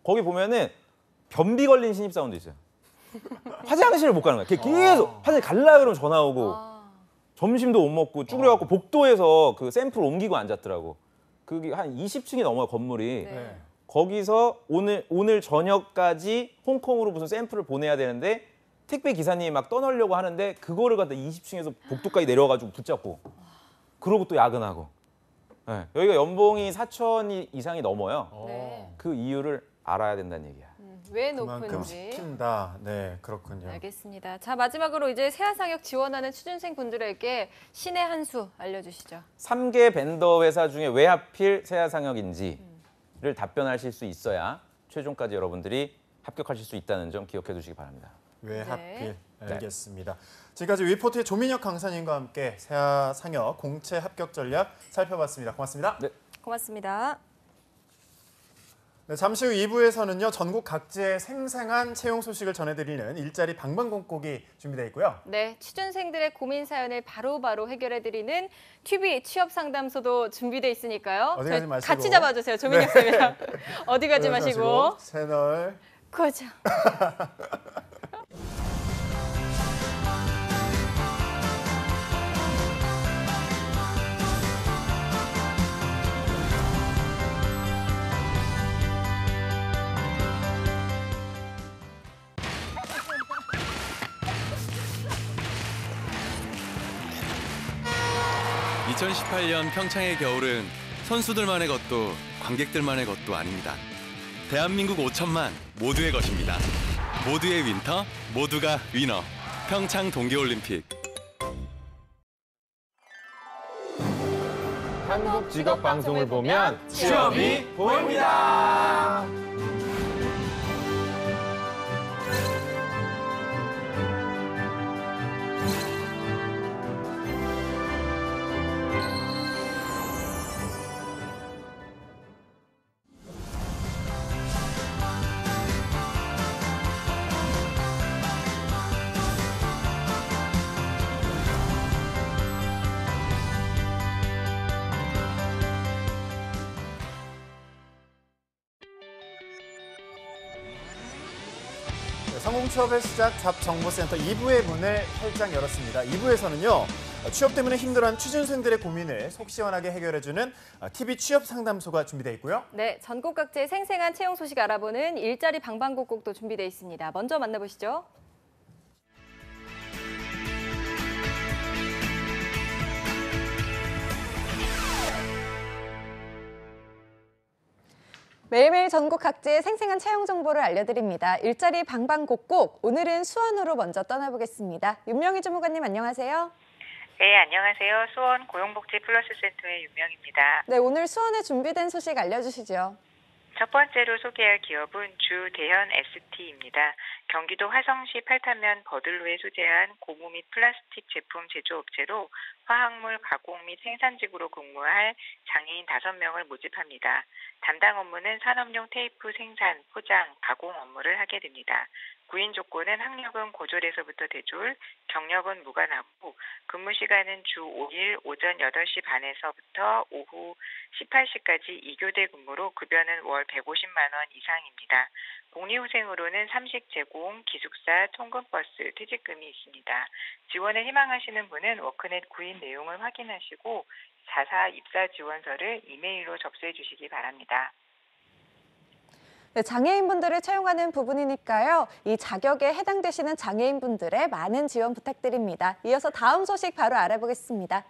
거기 보면은 변비 걸린 신입사원도 있어요. 화장실을 못 가는 거야. 계속 화장실 갈라 그러면 전화 오고 점심도 못 먹고 쭈그려갖고 복도에서 그 샘플 옮기고 앉았더라고. 그게 한 20층이 넘어요 건물이. 네. 거기서 오늘 저녁까지 홍콩으로 무슨 샘플을 보내야 되는데 택배 기사님이 막 떠나려고 하는데 그거를 갖다 20층에서 복도까지 내려와가지고 붙잡고 그러고 또 야근하고. 네, 여기가 연봉이 4천 이상이 넘어요. 네. 그 이유를 알아야 된다는 얘기야. 왜 그만큼 높은지. 시킨다. 네, 그렇군요. 알겠습니다. 자, 마지막으로 이제 세아상혁 지원하는 취준생 분들에게 신의 한 수 알려주시죠. 3개 벤더 회사 중에 왜 하필 세아상혁인지를 답변하실 수 있어야 최종까지 여러분들이 합격하실 수 있다는 점 기억해 두시기 바랍니다. 왜 네. 하필? 알겠습니다. 지금까지 위포트의 조민혁 강사님과 함께 세아상혁 공채 합격 전략 살펴봤습니다. 고맙습니다. 네. 고맙습니다. 네, 잠시 후 2부에서는요. 전국 각지의 생생한 채용 소식을 전해드리는 일자리 방방곡곡이 준비되어 있고요. 네, 취준생들의 고민 사연을 바로바로 해결해드리는 TV 취업 상담소도 준비돼 있으니까요. 어디 가지 저희 마시고. 같이 잡아주세요, 조민혁 쌤이랑. 어디 가지 마시고. 채널 고정. (2018년) 평창의 겨울은 선수들만의 것도 관객들만의 것도 아닙니다. 대한민국 5천만 모두의 것입니다. 모두의 윈터, 모두가 위너. 평창 동계올림픽. 한국 직업 방송을 보면 취업이 보입니다. 성공취업의 시작 잡정보센터 2부의 문을 활짝 열었습니다. 2부에서는요. 취업 때문에 힘들어하는 취준생들의 고민을 속 시원하게 해결해주는 TV 취업 상담소가 준비되어 있고요. 네, 전국 각지의 생생한 채용 소식 알아보는 일자리 방방곡곡도 준비되어 있습니다. 먼저 만나보시죠. 매일매일 전국 각지의 생생한 채용 정보를 알려드립니다. 일자리 방방곡곡, 오늘은 수원으로 먼저 떠나보겠습니다. 윤명희 주무관님 안녕하세요. 네, 안녕하세요. 수원 고용복지 플러스 센터의 윤명입니다. 네, 오늘 수원에 준비된 소식 알려주시죠. 첫 번째로 소개할 기업은 주대현 ST입니다. 경기도 화성시 팔타면 버들로에 소재한 고무 및 플라스틱 제품 제조업체로 화학물 가공 및 생산직으로 근무할 장애인 5명을 모집합니다. 담당 업무는 산업용 테이프 생산, 포장, 가공 업무를 하게 됩니다. 구인 조건은 학력은 고졸에서부터 대졸, 경력은 무관하고 근무 시간은 주 5일 오전 8시 반에서부터 오후 18시까지 2교대 근무로 급여는 월 150만 원 이상입니다. 복리후생으로는 삼식 제공, 기숙사, 통근버스, 퇴직금이 있습니다. 지원을 희망하시는 분은 워크넷 구인 내용을 확인하시고 4사 입사 지원서를 이메일로 접수해 주시기 바랍니다. 네, 장애인분들을 채용하는 부분이니까요. 이 자격에 해당되시는 장애인분들의 많은 지원 부탁드립니다. 이어서 다음 소식 바로 알아보겠습니다.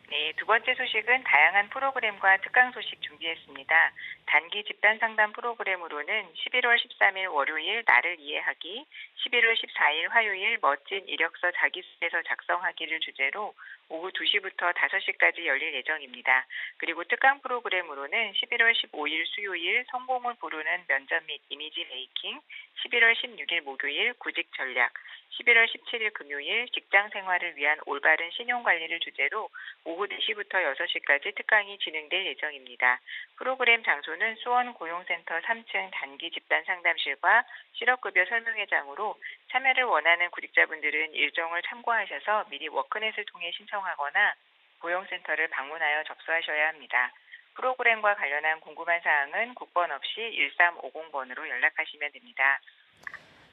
네, 두 번째 소식은 다양한 프로그램과 특강 소식 준비했습니다. 단기 집단 상담 프로그램으로는 11월 13일 월요일 나를 이해하기, 11월 14일 화요일 멋진 이력서 자기소개서 작성하기를 주제로 오후 2시부터 5시까지 열릴 예정입니다. 그리고 특강 프로그램으로는 11월 15일 수요일 성공을 부르는 면접 및 이미지 메이킹, 11월 16일 목요일 구직 전략, 11월 17일 금요일 직장 생활을 위한 올바른 신용관리를 주제로 오후 4시부터 6시까지 특강이 진행될 예정입니다. 프로그램 장소는 수원 고용센터 3층 단기 집단 상담실과 실업급여 설명회장으로 참여를 원하는 구직자분들은 일정을 참고하셔서 미리 워크넷을 통해 신청하거나 고용센터를 방문하여 접수하셔야 합니다. 프로그램과 관련한 궁금한 사항은 국번 없이 1350번으로 연락하시면 됩니다.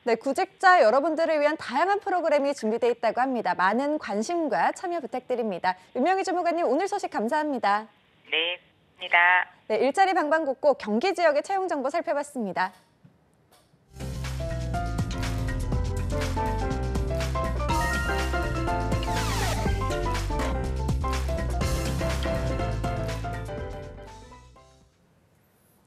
네, 구직자 여러분들을 위한 다양한 프로그램이 준비되어 있다고 합니다. 많은 관심과 참여 부탁드립니다. 윤명희 주무관님 오늘 소식 감사합니다. 네, 네, 일자리 방방곡곡 경기 지역의 채용 정보 살펴봤습니다.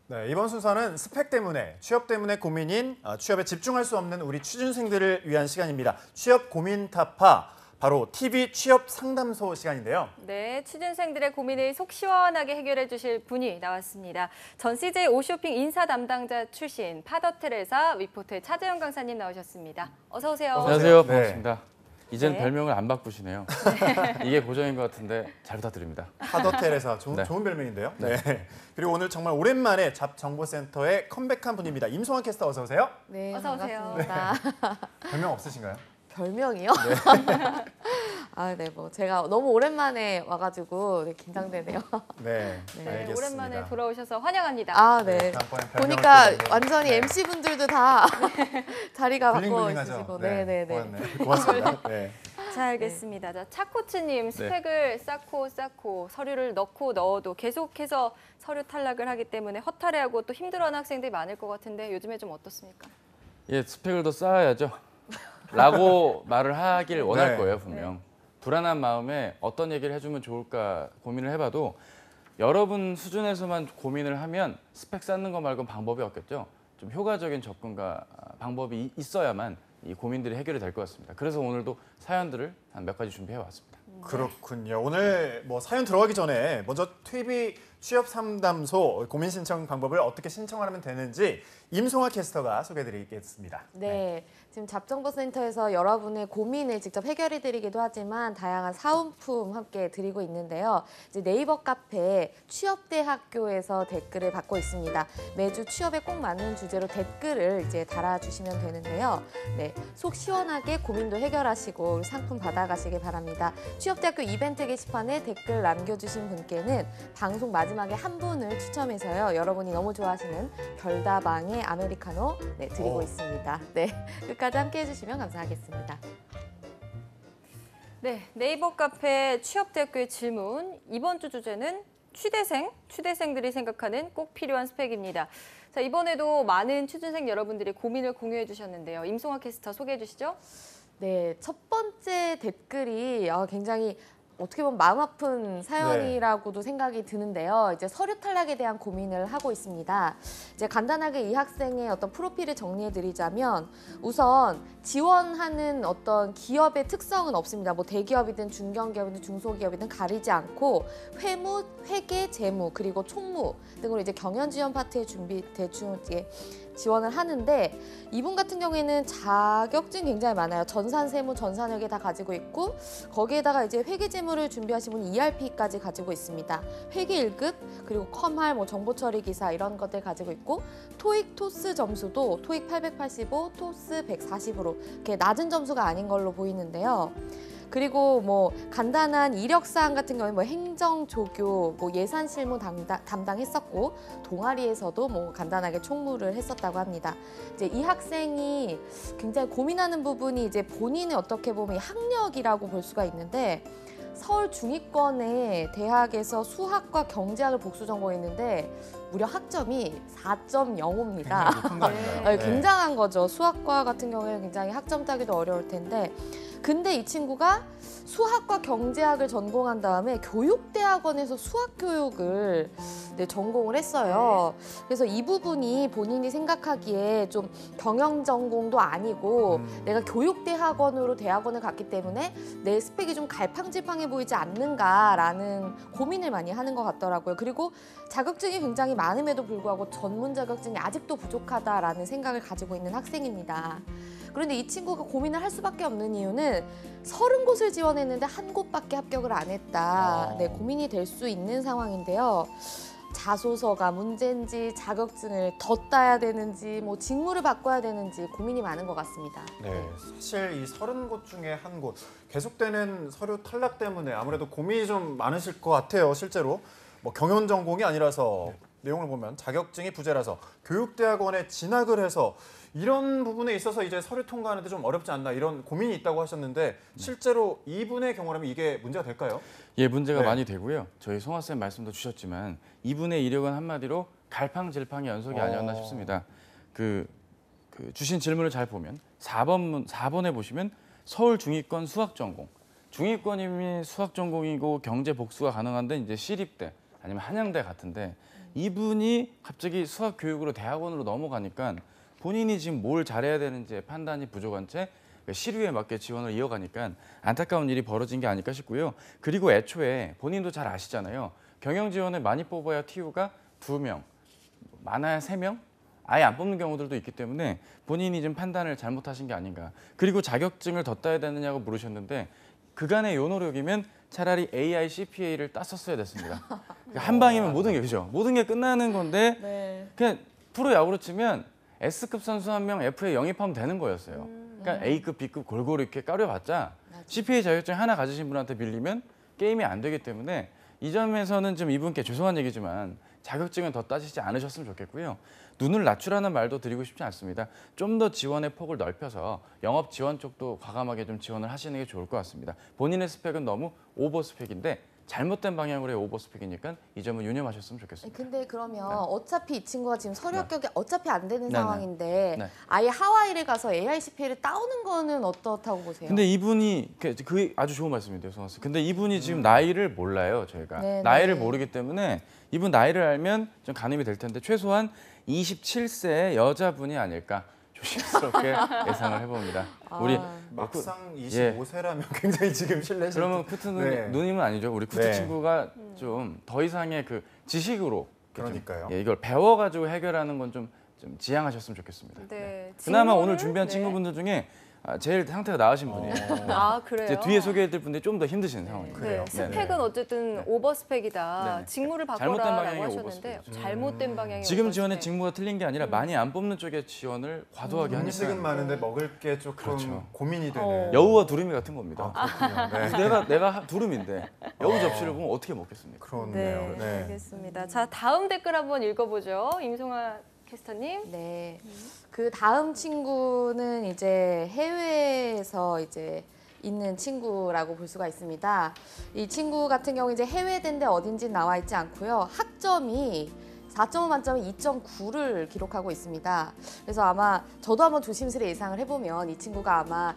네, 이번 순서는 스펙 때문에, 취업 때문에 고민인 취업에 집중할 수 없는 우리 취준생들을 위한 시간입니다. 취업 고민 타파, 바로 TV 취업 상담소 시간인데요. 네, 취준생들의 고민을 속 시원하게 해결해 주실 분이 나왔습니다. 전 CJ 오쇼핑 인사 담당자 출신 파더텔회사 위포트의 차재현 강사님 나오셨습니다. 어서 오세요. 안녕하세요. 네. 반갑습니다. 이젠 네. 별명을 안 바꾸시네요. 이게 고정인 것 같은데 잘 부탁드립니다. 하더텔에서 네. 좋은 별명인데요. 네. 그리고 오늘 정말 오랜만에 잡정보센터에 컴백한 분입니다. 임송환 캐스터 어서 오세요. 네, 어서 오세요. 반갑습니다. 별명 없으신가요? 별명이요? 아, 네, 뭐 제가 너무 오랜만에 와가지고 네, 긴장되네요. 네, 네, 알겠습니다. 오랜만에 돌아오셔서 환영합니다. 아, 네. 다음번엔 별명을 보니까 또 완전히 네. MC 분들도 다 자리가 바꿔 블링블링하죠. 있으시고, 네, 네, 네. 고맙네. 고맙습니다. 네. 자, 알겠습니다. 자, 차코치님 스펙을 쌓고 서류를 넣어도 계속해서 서류 탈락을 하기 때문에 허탈해하고 또 힘들어하는 학생들이 많을 것 같은데 요즘에 좀 어떻습니까? 예, 스펙을 더 쌓아야죠. 라고 말을 하길 원할 네. 거예요, 분명. 불안한 마음에 어떤 얘기를 해주면 좋을까 고민을 해봐도 여러분 수준에서만 고민을 하면 스펙 쌓는 거 말고는 방법이 없겠죠. 좀 효과적인 접근과 방법이 있어야만 이 고민들이 해결이 될 것 같습니다. 그래서 오늘도 사연들을 한 몇 가지 준비해 왔습니다. 그렇군요. 오늘 뭐 사연 들어가기 전에 먼저 TV 취업 상담소 고민 신청 방법을 어떻게 신청하면 되는지 임송아 캐스터가 소개해드리겠습니다. 네, 지금 잡정보센터에서 여러분의 고민을 직접 해결해드리기도 하지만 다양한 사은품 함께 드리고 있는데요. 이제 네이버 카페 취업대학교에서 댓글을 받고 있습니다. 매주 취업에 꼭 맞는 주제로 댓글을 이제 달아주시면 되는데요. 네, 속 시원하게 고민도 해결하시고 상품 받아가시길 바랍니다. 취업대학교 이벤트 게시판에 댓글 남겨주신 분께는 방송 마지막에 한 분을 추첨해서요. 여러분이 너무 좋아하시는 별다방의 아메리카노 드리고 있습니다. 네, 끝까지 함께 해주시면 감사하겠습니다. 네, 네이버 카페 취업대학교의 질문. 이번 주 주제는 취대생들이 생각하는 꼭 필요한 스펙입니다. 자, 이번에도 많은 취준생 여러분들이 고민을 공유해 주셨는데요. 임송아 캐스터 소개해 주시죠. 네, 첫 번째 댓글이 굉장히 어떻게 보면 마음 아픈 사연이라고도 생각이 드는데요. 이제 서류 탈락에 대한 고민을 하고 있습니다. 이제 간단하게 이 학생의 어떤 프로필을 정리해드리자면 우선 지원하는 어떤 기업의 특성은 없습니다. 뭐 대기업이든 중견기업이든 중소기업이든 가리지 않고 회무, 회계, 재무 그리고 총무 등으로 이제 경연 지원 파트에 대충 지원을 하는데 이분 같은 경우에는 자격증이 굉장히 많아요. 전산세무, 전산회계 다 가지고 있고 거기에다가 이제 회계재무를 준비하신 분이 ERP까지 가지고 있습니다. 회계 1급 그리고 컴할, 뭐 정보처리 기사 이런 것들 가지고 있고 토익, 토스 점수도 토익 885, 토스 140으로 이렇게 낮은 점수가 아닌 걸로 보이는데요. 그리고 뭐 간단한 이력사항 같은 경우에 뭐 행정, 조교, 뭐 예산 실무 담당했었고 동아리에서도 뭐 간단하게 총무를 했었다고 합니다. 이제 이 학생이 굉장히 고민하는 부분이 이제 본인의 어떻게 보면 학력이라고 볼 수가 있는데 서울 중위권의 대학에서 수학과 경제학을 복수 전공했는데 무려 학점이 4.05입니다. 높은 거 아닌가요? 굉장한 거죠. 수학과 같은 경우에는 굉장히 학점 따기도 어려울 텐데 근데 이 친구가 수학과 경제학을 전공한 다음에 교육대학원에서 수학교육을 전공을 했어요. 그래서 이 부분이 본인이 생각하기에 좀 경영 전공도 아니고 내가 교육대학원으로 대학원을 갔기 때문에 내 스펙이 좀 갈팡질팡해 보이지 않는가라는 고민을 많이 하는 것 같더라고요. 그리고 자격증이 굉장히 많음에도 불구하고 전문 자격증이 아직도 부족하다라는 생각을 가지고 있는 학생입니다. 그런데 이 친구가 고민을 할 수밖에 없는 이유는 30곳을 지원했는데 한 곳밖에 합격을 안 했다. 네, 고민이 될 수 있는 상황인데요. 자소서가 문제인지 자격증을 더 따야 되는지 뭐 직무를 바꿔야 되는지 고민이 많은 것 같습니다. 네, 사실 이 30곳 중에 한 곳 계속되는 서류 탈락 때문에 아무래도 고민이 좀 많으실 것 같아요. 실제로 뭐 경영 전공이 아니라서 내용을 보면 자격증이 부재라서 교육대학원에 진학을 해서 이런 부분에 있어서 이제 서류 통과하는데 좀 어렵지 않나 이런 고민이 있다고 하셨는데 실제로 이분의 경우라면 이게 문제가 될까요? 예, 문제가 네. 많이 되고요. 저희 송하 쌤 말씀도 주셨지만 이분의 이력은 한마디로 갈팡질팡의 연속이 아니었나 싶습니다. 그 주신 질문을 잘 보면 4번에 보시면 서울 중위권 수학 전공. 중위권이면 수학 전공이고 경제 복수가 가능한데 이제 시립대 아니면 한양대 같은데 이분이 갑자기 수학 교육으로 대학원으로 넘어가니까 본인이 지금 뭘 잘해야 되는지 판단이 부족한 채 시류에 맞게 지원을 이어가니까 안타까운 일이 벌어진 게 아닐까 싶고요. 그리고 애초에 본인도 잘 아시잖아요. 경영 지원을 많이 뽑아야 TU가 2명, 많아야 3명? 아예 안 뽑는 경우들도 있기 때문에 본인이 좀 판단을 잘못하신 게 아닌가. 그리고 자격증을 더 따야 되느냐고 물으셨는데 그간의 요 노력이면 차라리 AI CPA를 땄었어야 됐습니다. 그러니까 한 방이면 모든 게 그죠? 모든 게 끝나는 건데 네. 그냥 프로야구로 치면 S급 선수 한 명 F에 영입하면 되는 거였어요. 그러니까 A급, B급 골고루 이렇게 까려봤자 CPA 자격증 하나 가지신 분한테 빌리면 게임이 안 되기 때문에 이 점에서는 좀 이분께 죄송한 얘기지만 자격증은 더 따지지 않으셨으면 좋겠고요. 눈을 낮추라는 말도 드리고 싶지 않습니다. 좀 더 지원의 폭을 넓혀서 영업 지원 쪽도 과감하게 좀 지원을 하시는 게 좋을 것 같습니다. 본인의 스펙은 너무 오버 스펙인데 잘못된 방향으로의 오버 스펙이니까 이 점은 유념하셨으면 좋겠습니다. 근데 그러면 어차피 이 친구가 지금 서류 합격이 어차피 안 되는 네, 상황인데 네. 아예 하와이를 가서 AICPA를 따오는 거는 어떻다고 보세요? 근데 이분이 그 아주 좋은 말씀인데요, 송아 씨. 근데 이분이 지금 나이를 몰라요, 저희가. 네, 나이를 네. 모르기 때문에 이분 나이를 알면 좀 가늠이 될 텐데 최소한 27세의 여자분이 아닐까 조심스럽게 예상을 해봅니다. 우리 막상 예. 25세라면 굉장히 지금 실례. 그러면 쿠트 네. 누님은 아니죠. 우리 쿠트 네. 친구가 좀 더 이상의 그 지식으로 이렇게 좀, 그러니까요. 예, 이걸 배워가지고 해결하는 건 좀 지양하셨으면 좋겠습니다. 네. 그나마 직무를- 오늘 준비한 네. 친구분들 중에 제일 상태가 나으신 분이에요. 아, 그래요? 이제 뒤에 소개해드릴 분들이 좀 더 힘드신 상황이에요. 네, 스펙은 네. 어쨌든 오버 스펙이다. 네네. 직무를 잘못된 바꿔라라고 방향이 하셨는데 오버 잘못된 방향이 지금 오버 지원의 스펙. 직무가 틀린 게 아니라 많이 안 뽑는 쪽에 지원을 과도하게 하니까 음식은 많은데 먹을 게 조금 그렇죠. 고민이 되는. 여우와 두루미 같은 겁니다. 그렇군요. 네. 내가 두루미인데 여우 접시를 보면 어떻게 먹겠습니까? 그렇네요. 네, 알겠습니다. 자, 다음 댓글 한번 읽어보죠. 임송아 캐스터님. 네. 그 다음 친구는 이제 해외에서 이제 있는 친구라고 볼 수가 있습니다. 이 친구 같은 경우 이제 해외대인데 어딘지 나와 있지 않고요. 학점이 4.5 만점에 2.9를 기록하고 있습니다. 그래서 아마 저도 한번 조심스레 예상을 해보면 이 친구가 아마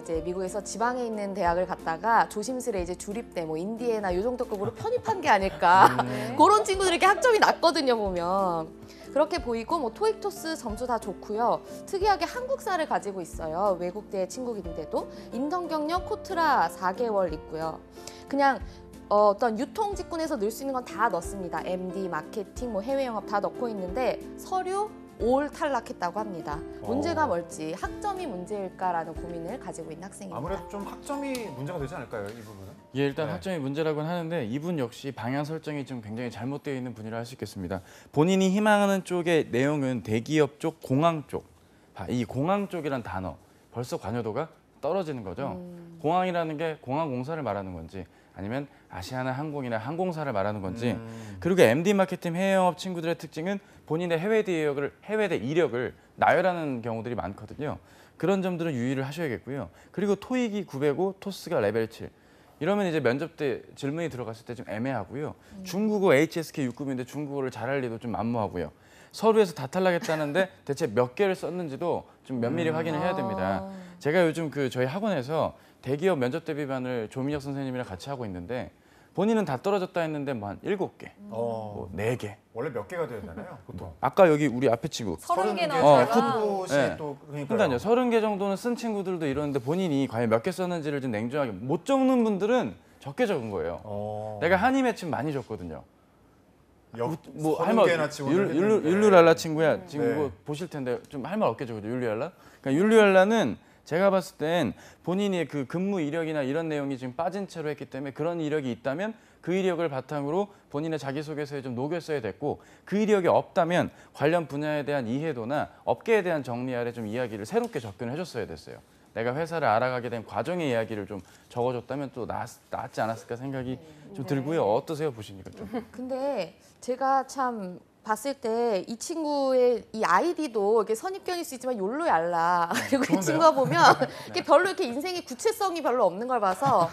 이제 미국에서 지방에 있는 대학을 갔다가 조심스레 이제 주립대 뭐 인디애나 요 정도 급으로 편입한 게 아닐까. 그런 친구들이 이렇게 학점이 낮거든요 보면. 그렇게 보이고 뭐 토익 토스 점수 다 좋고요. 특이하게 한국사를 가지고 있어요. 외국대 친구인데도 인턴 경력 코트라 4개월 있고요. 그냥 어떤 유통 직군에서 넣을 수 있는 건 다 넣습니다. MD, 마케팅, 뭐 해외 영업 다 넣고 있는데 서류 올 탈락했다고 합니다. 문제가 뭘지 학점이 문제일까라는 고민을 가지고 있는 학생입니다. 아무래도 좀 학점이 문제가 되지 않을까요, 이 부분은? 예, 일단 네. 학점이 문제라고는 하는데 이분 역시 방향 설정이 좀 굉장히 잘못되어 있는 분이라 할 수 있겠습니다. 본인이 희망하는 쪽의 내용은 대기업 쪽, 공항 쪽. 이 공항 쪽이란 단어 벌써 관여도가 떨어지는 거죠. 공항이라는 게 공항공사를 말하는 건지 아니면 아시아나 항공이나 항공사를 말하는 건지 그리고 MD 마케팅 해외영업 친구들의 특징은 본인의 해외대 이력을 나열하는 경우들이 많거든요. 그런 점들은 유의를 하셔야겠고요. 그리고 토익이 905, 토스가 레벨 7. 이러면 이제 면접 때 질문이 들어갔을 때 좀 애매하고요. 중국어 HSK 6급인데 중국어를 잘할 리도 좀 만무하고요. 서류에서 다 탈락했다는데 대체 몇 개를 썼는지도 좀 면밀히 확인을 해야 됩니다. 제가 요즘 저희 학원에서 대기업 면접 대비반을 조민혁 선생님이랑 같이 하고 있는데 본인은 다 떨어졌다 했는데 뭐 한 7개, 뭐 4개. 원래 몇 개가 되야 되나요, 보통? 아까 여기 우리 앞에 친구 30개 어, 나오다가 곳이 네. 또 그러니까요. 30개 정도는 쓴 친구들도 이러는데 본인이 과연 몇 개 썼는지를 좀 냉정하게 못 적는 분들은 적게 적은 거예요. 내가 한이 매칭 많이 줬거든요. 뭐 할 말 율루랄라 친구야. 지금 네. 그거 보실 텐데 좀 할 말 없게 적어줘. 율루랄라. 그러니까 율루랄라는 제가 봤을 땐 본인이 그 근무 이력이나 이런 내용이 지금 빠진 채로 했기 때문에 그런 이력이 있다면 그 이력을 바탕으로 본인의 자기소개서에 좀 녹였어야 됐고 그 이력이 없다면 관련 분야에 대한 이해도나 업계에 대한 정리 아래 좀 이야기를 새롭게 접근을 해줬어야 됐어요. 내가 회사를 알아가게 된 과정의 이야기를 좀 적어줬다면 또 낫지 않았을까 생각이 좀 들고요. 어떠세요? 보시니까 좀. 근데 제가 참 봤을 때 이 친구의 이 아이디도 이렇게 선입견일 수 있지만 욜로 얄라. 그리고 이 친구가 보면 이렇게 별로 이렇게 인생의 구체성이 별로 없는 걸 봐서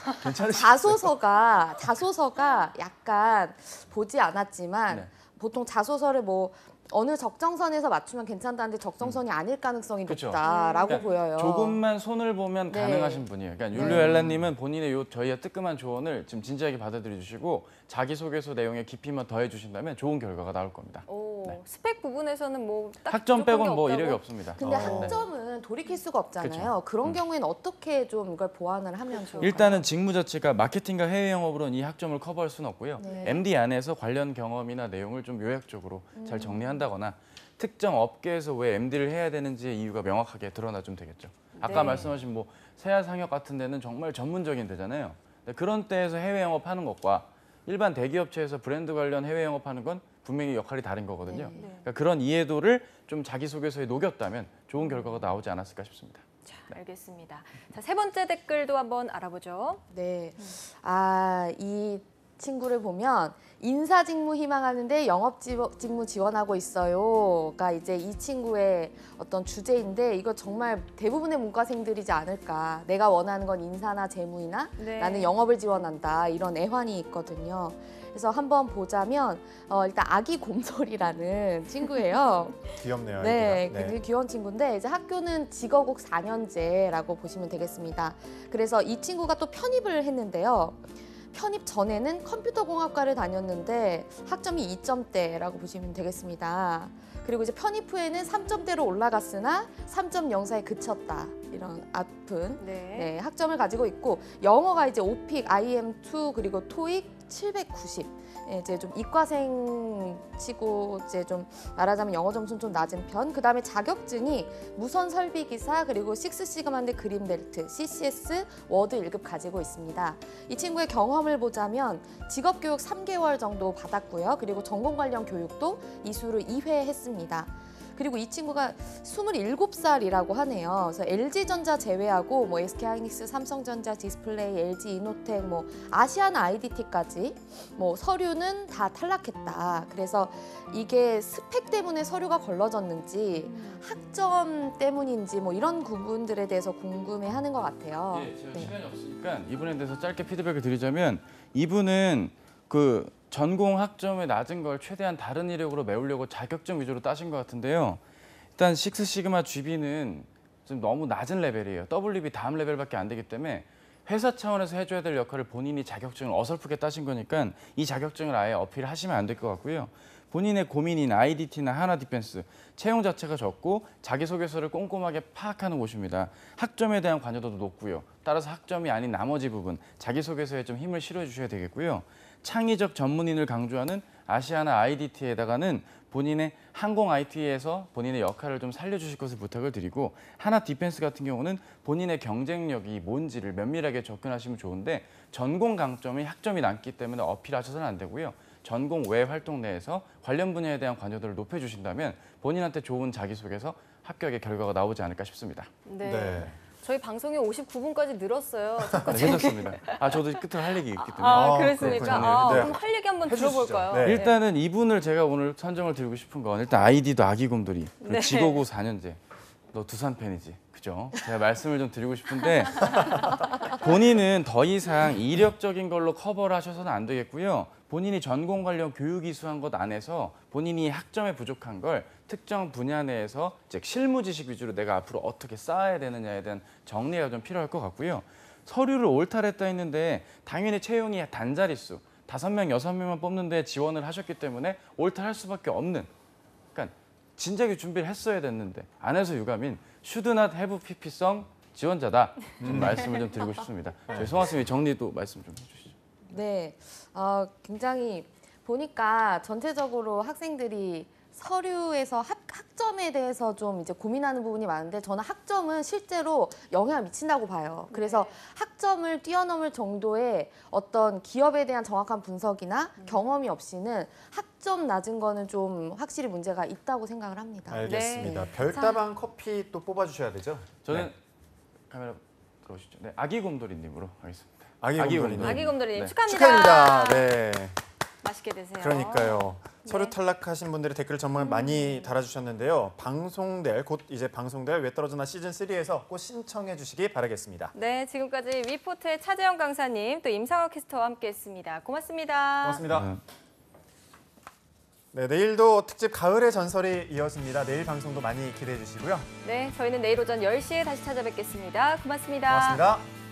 자소서가 약간 보지 않았지만 네. 보통 자소서를 뭐 어느 적정선에서 맞추면 괜찮다는데 적정선이 아닐 가능성이 그쵸. 높다라고 그러니까 보여요. 조금만 손을 보면 네. 가능하신 분이에요. 그러니까 율리오 엘라님은 본인의 요 저희의 뜨끔한 조언을 지금 진지하게 받아들여 주시고 자기소개서 내용에 깊이만 더해 주신다면 좋은 결과가 나올 겁니다. 오, 네. 스펙 부분에서는 딱 학점 부족한 빼곤 게 뭐 없다고? 이력이 없습니다. 근데 네. 학점은 돌이킬 수가 없잖아요. 그런 경우에는 어떻게 좀 이걸 보완을 하면 좋을까요? 일단은 직무 자체가 마케팅과 해외 영업으로는 이 학점을 커버할 수는 없고요. 네. MD 안에서 관련 경험이나 내용을 좀 요약적으로 잘 정리한다거나 특정 업계에서 왜 MD를 해야 되는지의 이유가 명확하게 드러나 좀 되겠죠. 아까 네. 말씀하신 뭐 세아 상혁 같은 데는 정말 전문적인 데잖아요. 근데 그런 데에서 해외 영업하는 것과 일반 대기업체에서 브랜드 관련 해외 영업하는 건 분명히 역할이 다른 거거든요. 네. 그러니까 그런 이해도를 좀 자기소개서에 녹였다면 좋은 결과가 나오지 않았을까 싶습니다. 자, 알겠습니다. 자, 세 번째 댓글도 한번 알아보죠. 네. 이 친구를 보면 인사 직무 희망하는데 영업 직무 지원하고 있어요가 이제 이 친구의 어떤 주제인데 이거 정말 대부분의 문과생들이지 않을까. 내가 원하는 건 인사나 재무이나 네. 나는 영업을 지원한다 이런 애환이 있거든요. 그래서 한번 보자면 일단 아기 곰돌이라는 친구예요. 귀엽네요. 네, 아이디가. 굉장히 귀여운 친구인데 이제 학교는 직어국 4년제라고 보시면 되겠습니다. 그래서 이 친구가 또 편입을 했는데요. 편입 전에는 컴퓨터공학과를 다녔는데 학점이 2점대라고 보시면 되겠습니다. 그리고 이제 편입 후에는 3점대로 올라갔으나 3.04에 그쳤다. 이런 아픈 네. 학점을 가지고 있고 영어가 이제 오픽, IM2 그리고 토익 790. 이제 좀 이과생 치고 이제 좀 말하자면 영어 점수는 좀 낮은 편. 그다음에 자격증이 무선 설비 기사 그리고 식스 시그마인데 그린 벨트, CCS, 워드 1급 가지고 있습니다. 이 친구의 경험을 보자면 직업 교육 3개월 정도 받았고요. 그리고 전공 관련 교육도 이수를 2회 했습니다. 그리고 이 친구가 27살이라고 하네요. 그래서 LG전자 제외하고 뭐 SK하이닉스, 삼성전자, 디스플레이, LG 이노텍, 뭐 아시아나 IDT까지 뭐 서류는 다 탈락했다. 그래서 이게 스펙 때문에 서류가 걸러졌는지 학점 때문인지 뭐 이런 부분들에 대해서 궁금해하는 것 같아요. 예, 제가 시간이 없으니까 이분에 대해서 짧게 피드백을 드리자면 이분은 그 전공 학점의 낮은 걸 최대한 다른 이력으로 메우려고 자격증 위주로 따신 것 같은데요. 일단 식스 시그마 GB는 좀 너무 낮은 레벨이에요. WB 다음 레벨밖에 안 되기 때문에 회사 차원에서 해줘야 될 역할을 본인이 자격증을 어설프게 따신 거니까 이 자격증을 아예 어필하시면 안 될 것 같고요. 본인의 고민인 IDT나 하나 디펜스, 채용 자체가 적고 자기소개서를 꼼꼼하게 파악하는 곳입니다. 학점에 대한 관여도도 높고요. 따라서 학점이 아닌 나머지 부분, 자기소개서에 좀 힘을 실어주셔야 되겠고요. 창의적 전문인을 강조하는 아시아나 IDT에다가는 본인의 항공 IT에서 본인의 역할을 좀 살려주실 것을 부탁을 드리고 하나 디펜스 같은 경우는 본인의 경쟁력이 뭔지를 면밀하게 접근하시면 좋은데 전공 강점이 학점이 남기 때문에 어필하셔서는 안 되고요. 전공 외 활동 내에서 관련 분야에 대한 관여도를 높여주신다면 본인한테 좋은 자기소개서 합격의 결과가 나오지 않을까 싶습니다. 네. 네. 저희 방송이 59분까지 늘었어요. 네, 괜찮습니다. 저도 끝으로 할 얘기 있기 때문에. 그렇습니까? 그렇군요. 네. 그럼 할 얘기 한번 해주시죠. 들어볼까요? 네. 일단은 이분을 제가 오늘 선정을 드리고 싶은 건 일단 아이디도 아기곰돌이, 그리고 네. 직어고 4년제. 너 두산 팬이지, 그죠? 제가 말씀을 좀 드리고 싶은데 본인은 더 이상 이력적인 걸로 커버를 하셔서는 안 되겠고요. 본인이 전공 관련 교육 이수한 것 안에서 본인이 학점에 부족한 걸 특정 분야 내에서 즉 실무 지식 위주로 내가 앞으로 어떻게 쌓아야 되느냐에 대한 정리가 좀 필요할 것 같고요. 서류를 올탈했다 했는데 당연히 채용이 단자릿수 5명, 6명만 뽑는데 지원을 하셨기 때문에 올탈할 수밖에 없는, 그러니까 진작에 준비를 했어야 됐는데 안 해서 유감인 should not have PP성 지원자다. 좀 말씀을 좀 드리고 싶습니다. 저희 송하 선생님이 정리도 말씀 좀 해주시죠. 네, 굉장히 보니까 전체적으로 학생들이 서류에서 학점에 대해서 좀 이제 고민하는 부분이 많은데 저는 학점은 실제로 영향을 미친다고 봐요. 그래서 학점을 뛰어넘을 정도의 어떤 기업에 대한 정확한 분석이나 경험이 없이는 학점 낮은 거는 좀 확실히 문제가 있다고 생각을 합니다. 알겠습니다. 별다방 커피 또 뽑아주셔야 되죠? 저는 네. 카메라 들어오시죠. 네, 아기곰돌이님으로 하겠습니다. 아기곰돌이님. 아기곰돌이님 네. 축하합니다. 축하드립니다. 네. 맛있게 드세요. 그러니까요. 서류 탈락하신 분들의 댓글 정말 많이 달아주셨는데요. 방송될 곧 이제 방송될 왜 떨어졌나 시즌 3에서 꼭 신청해 주시기 바라겠습니다. 네, 지금까지 위포트의 차재영 강사님 또 임상혁 캐스터와 함께했습니다. 고맙습니다. 고맙습니다. 네, 내일도 특집 가을의 전설이 이어집니다. 내일 방송도 많이 기대해 주시고요. 네, 저희는 내일 오전 10시에 다시 찾아뵙겠습니다. 고맙습니다. 고맙습니다.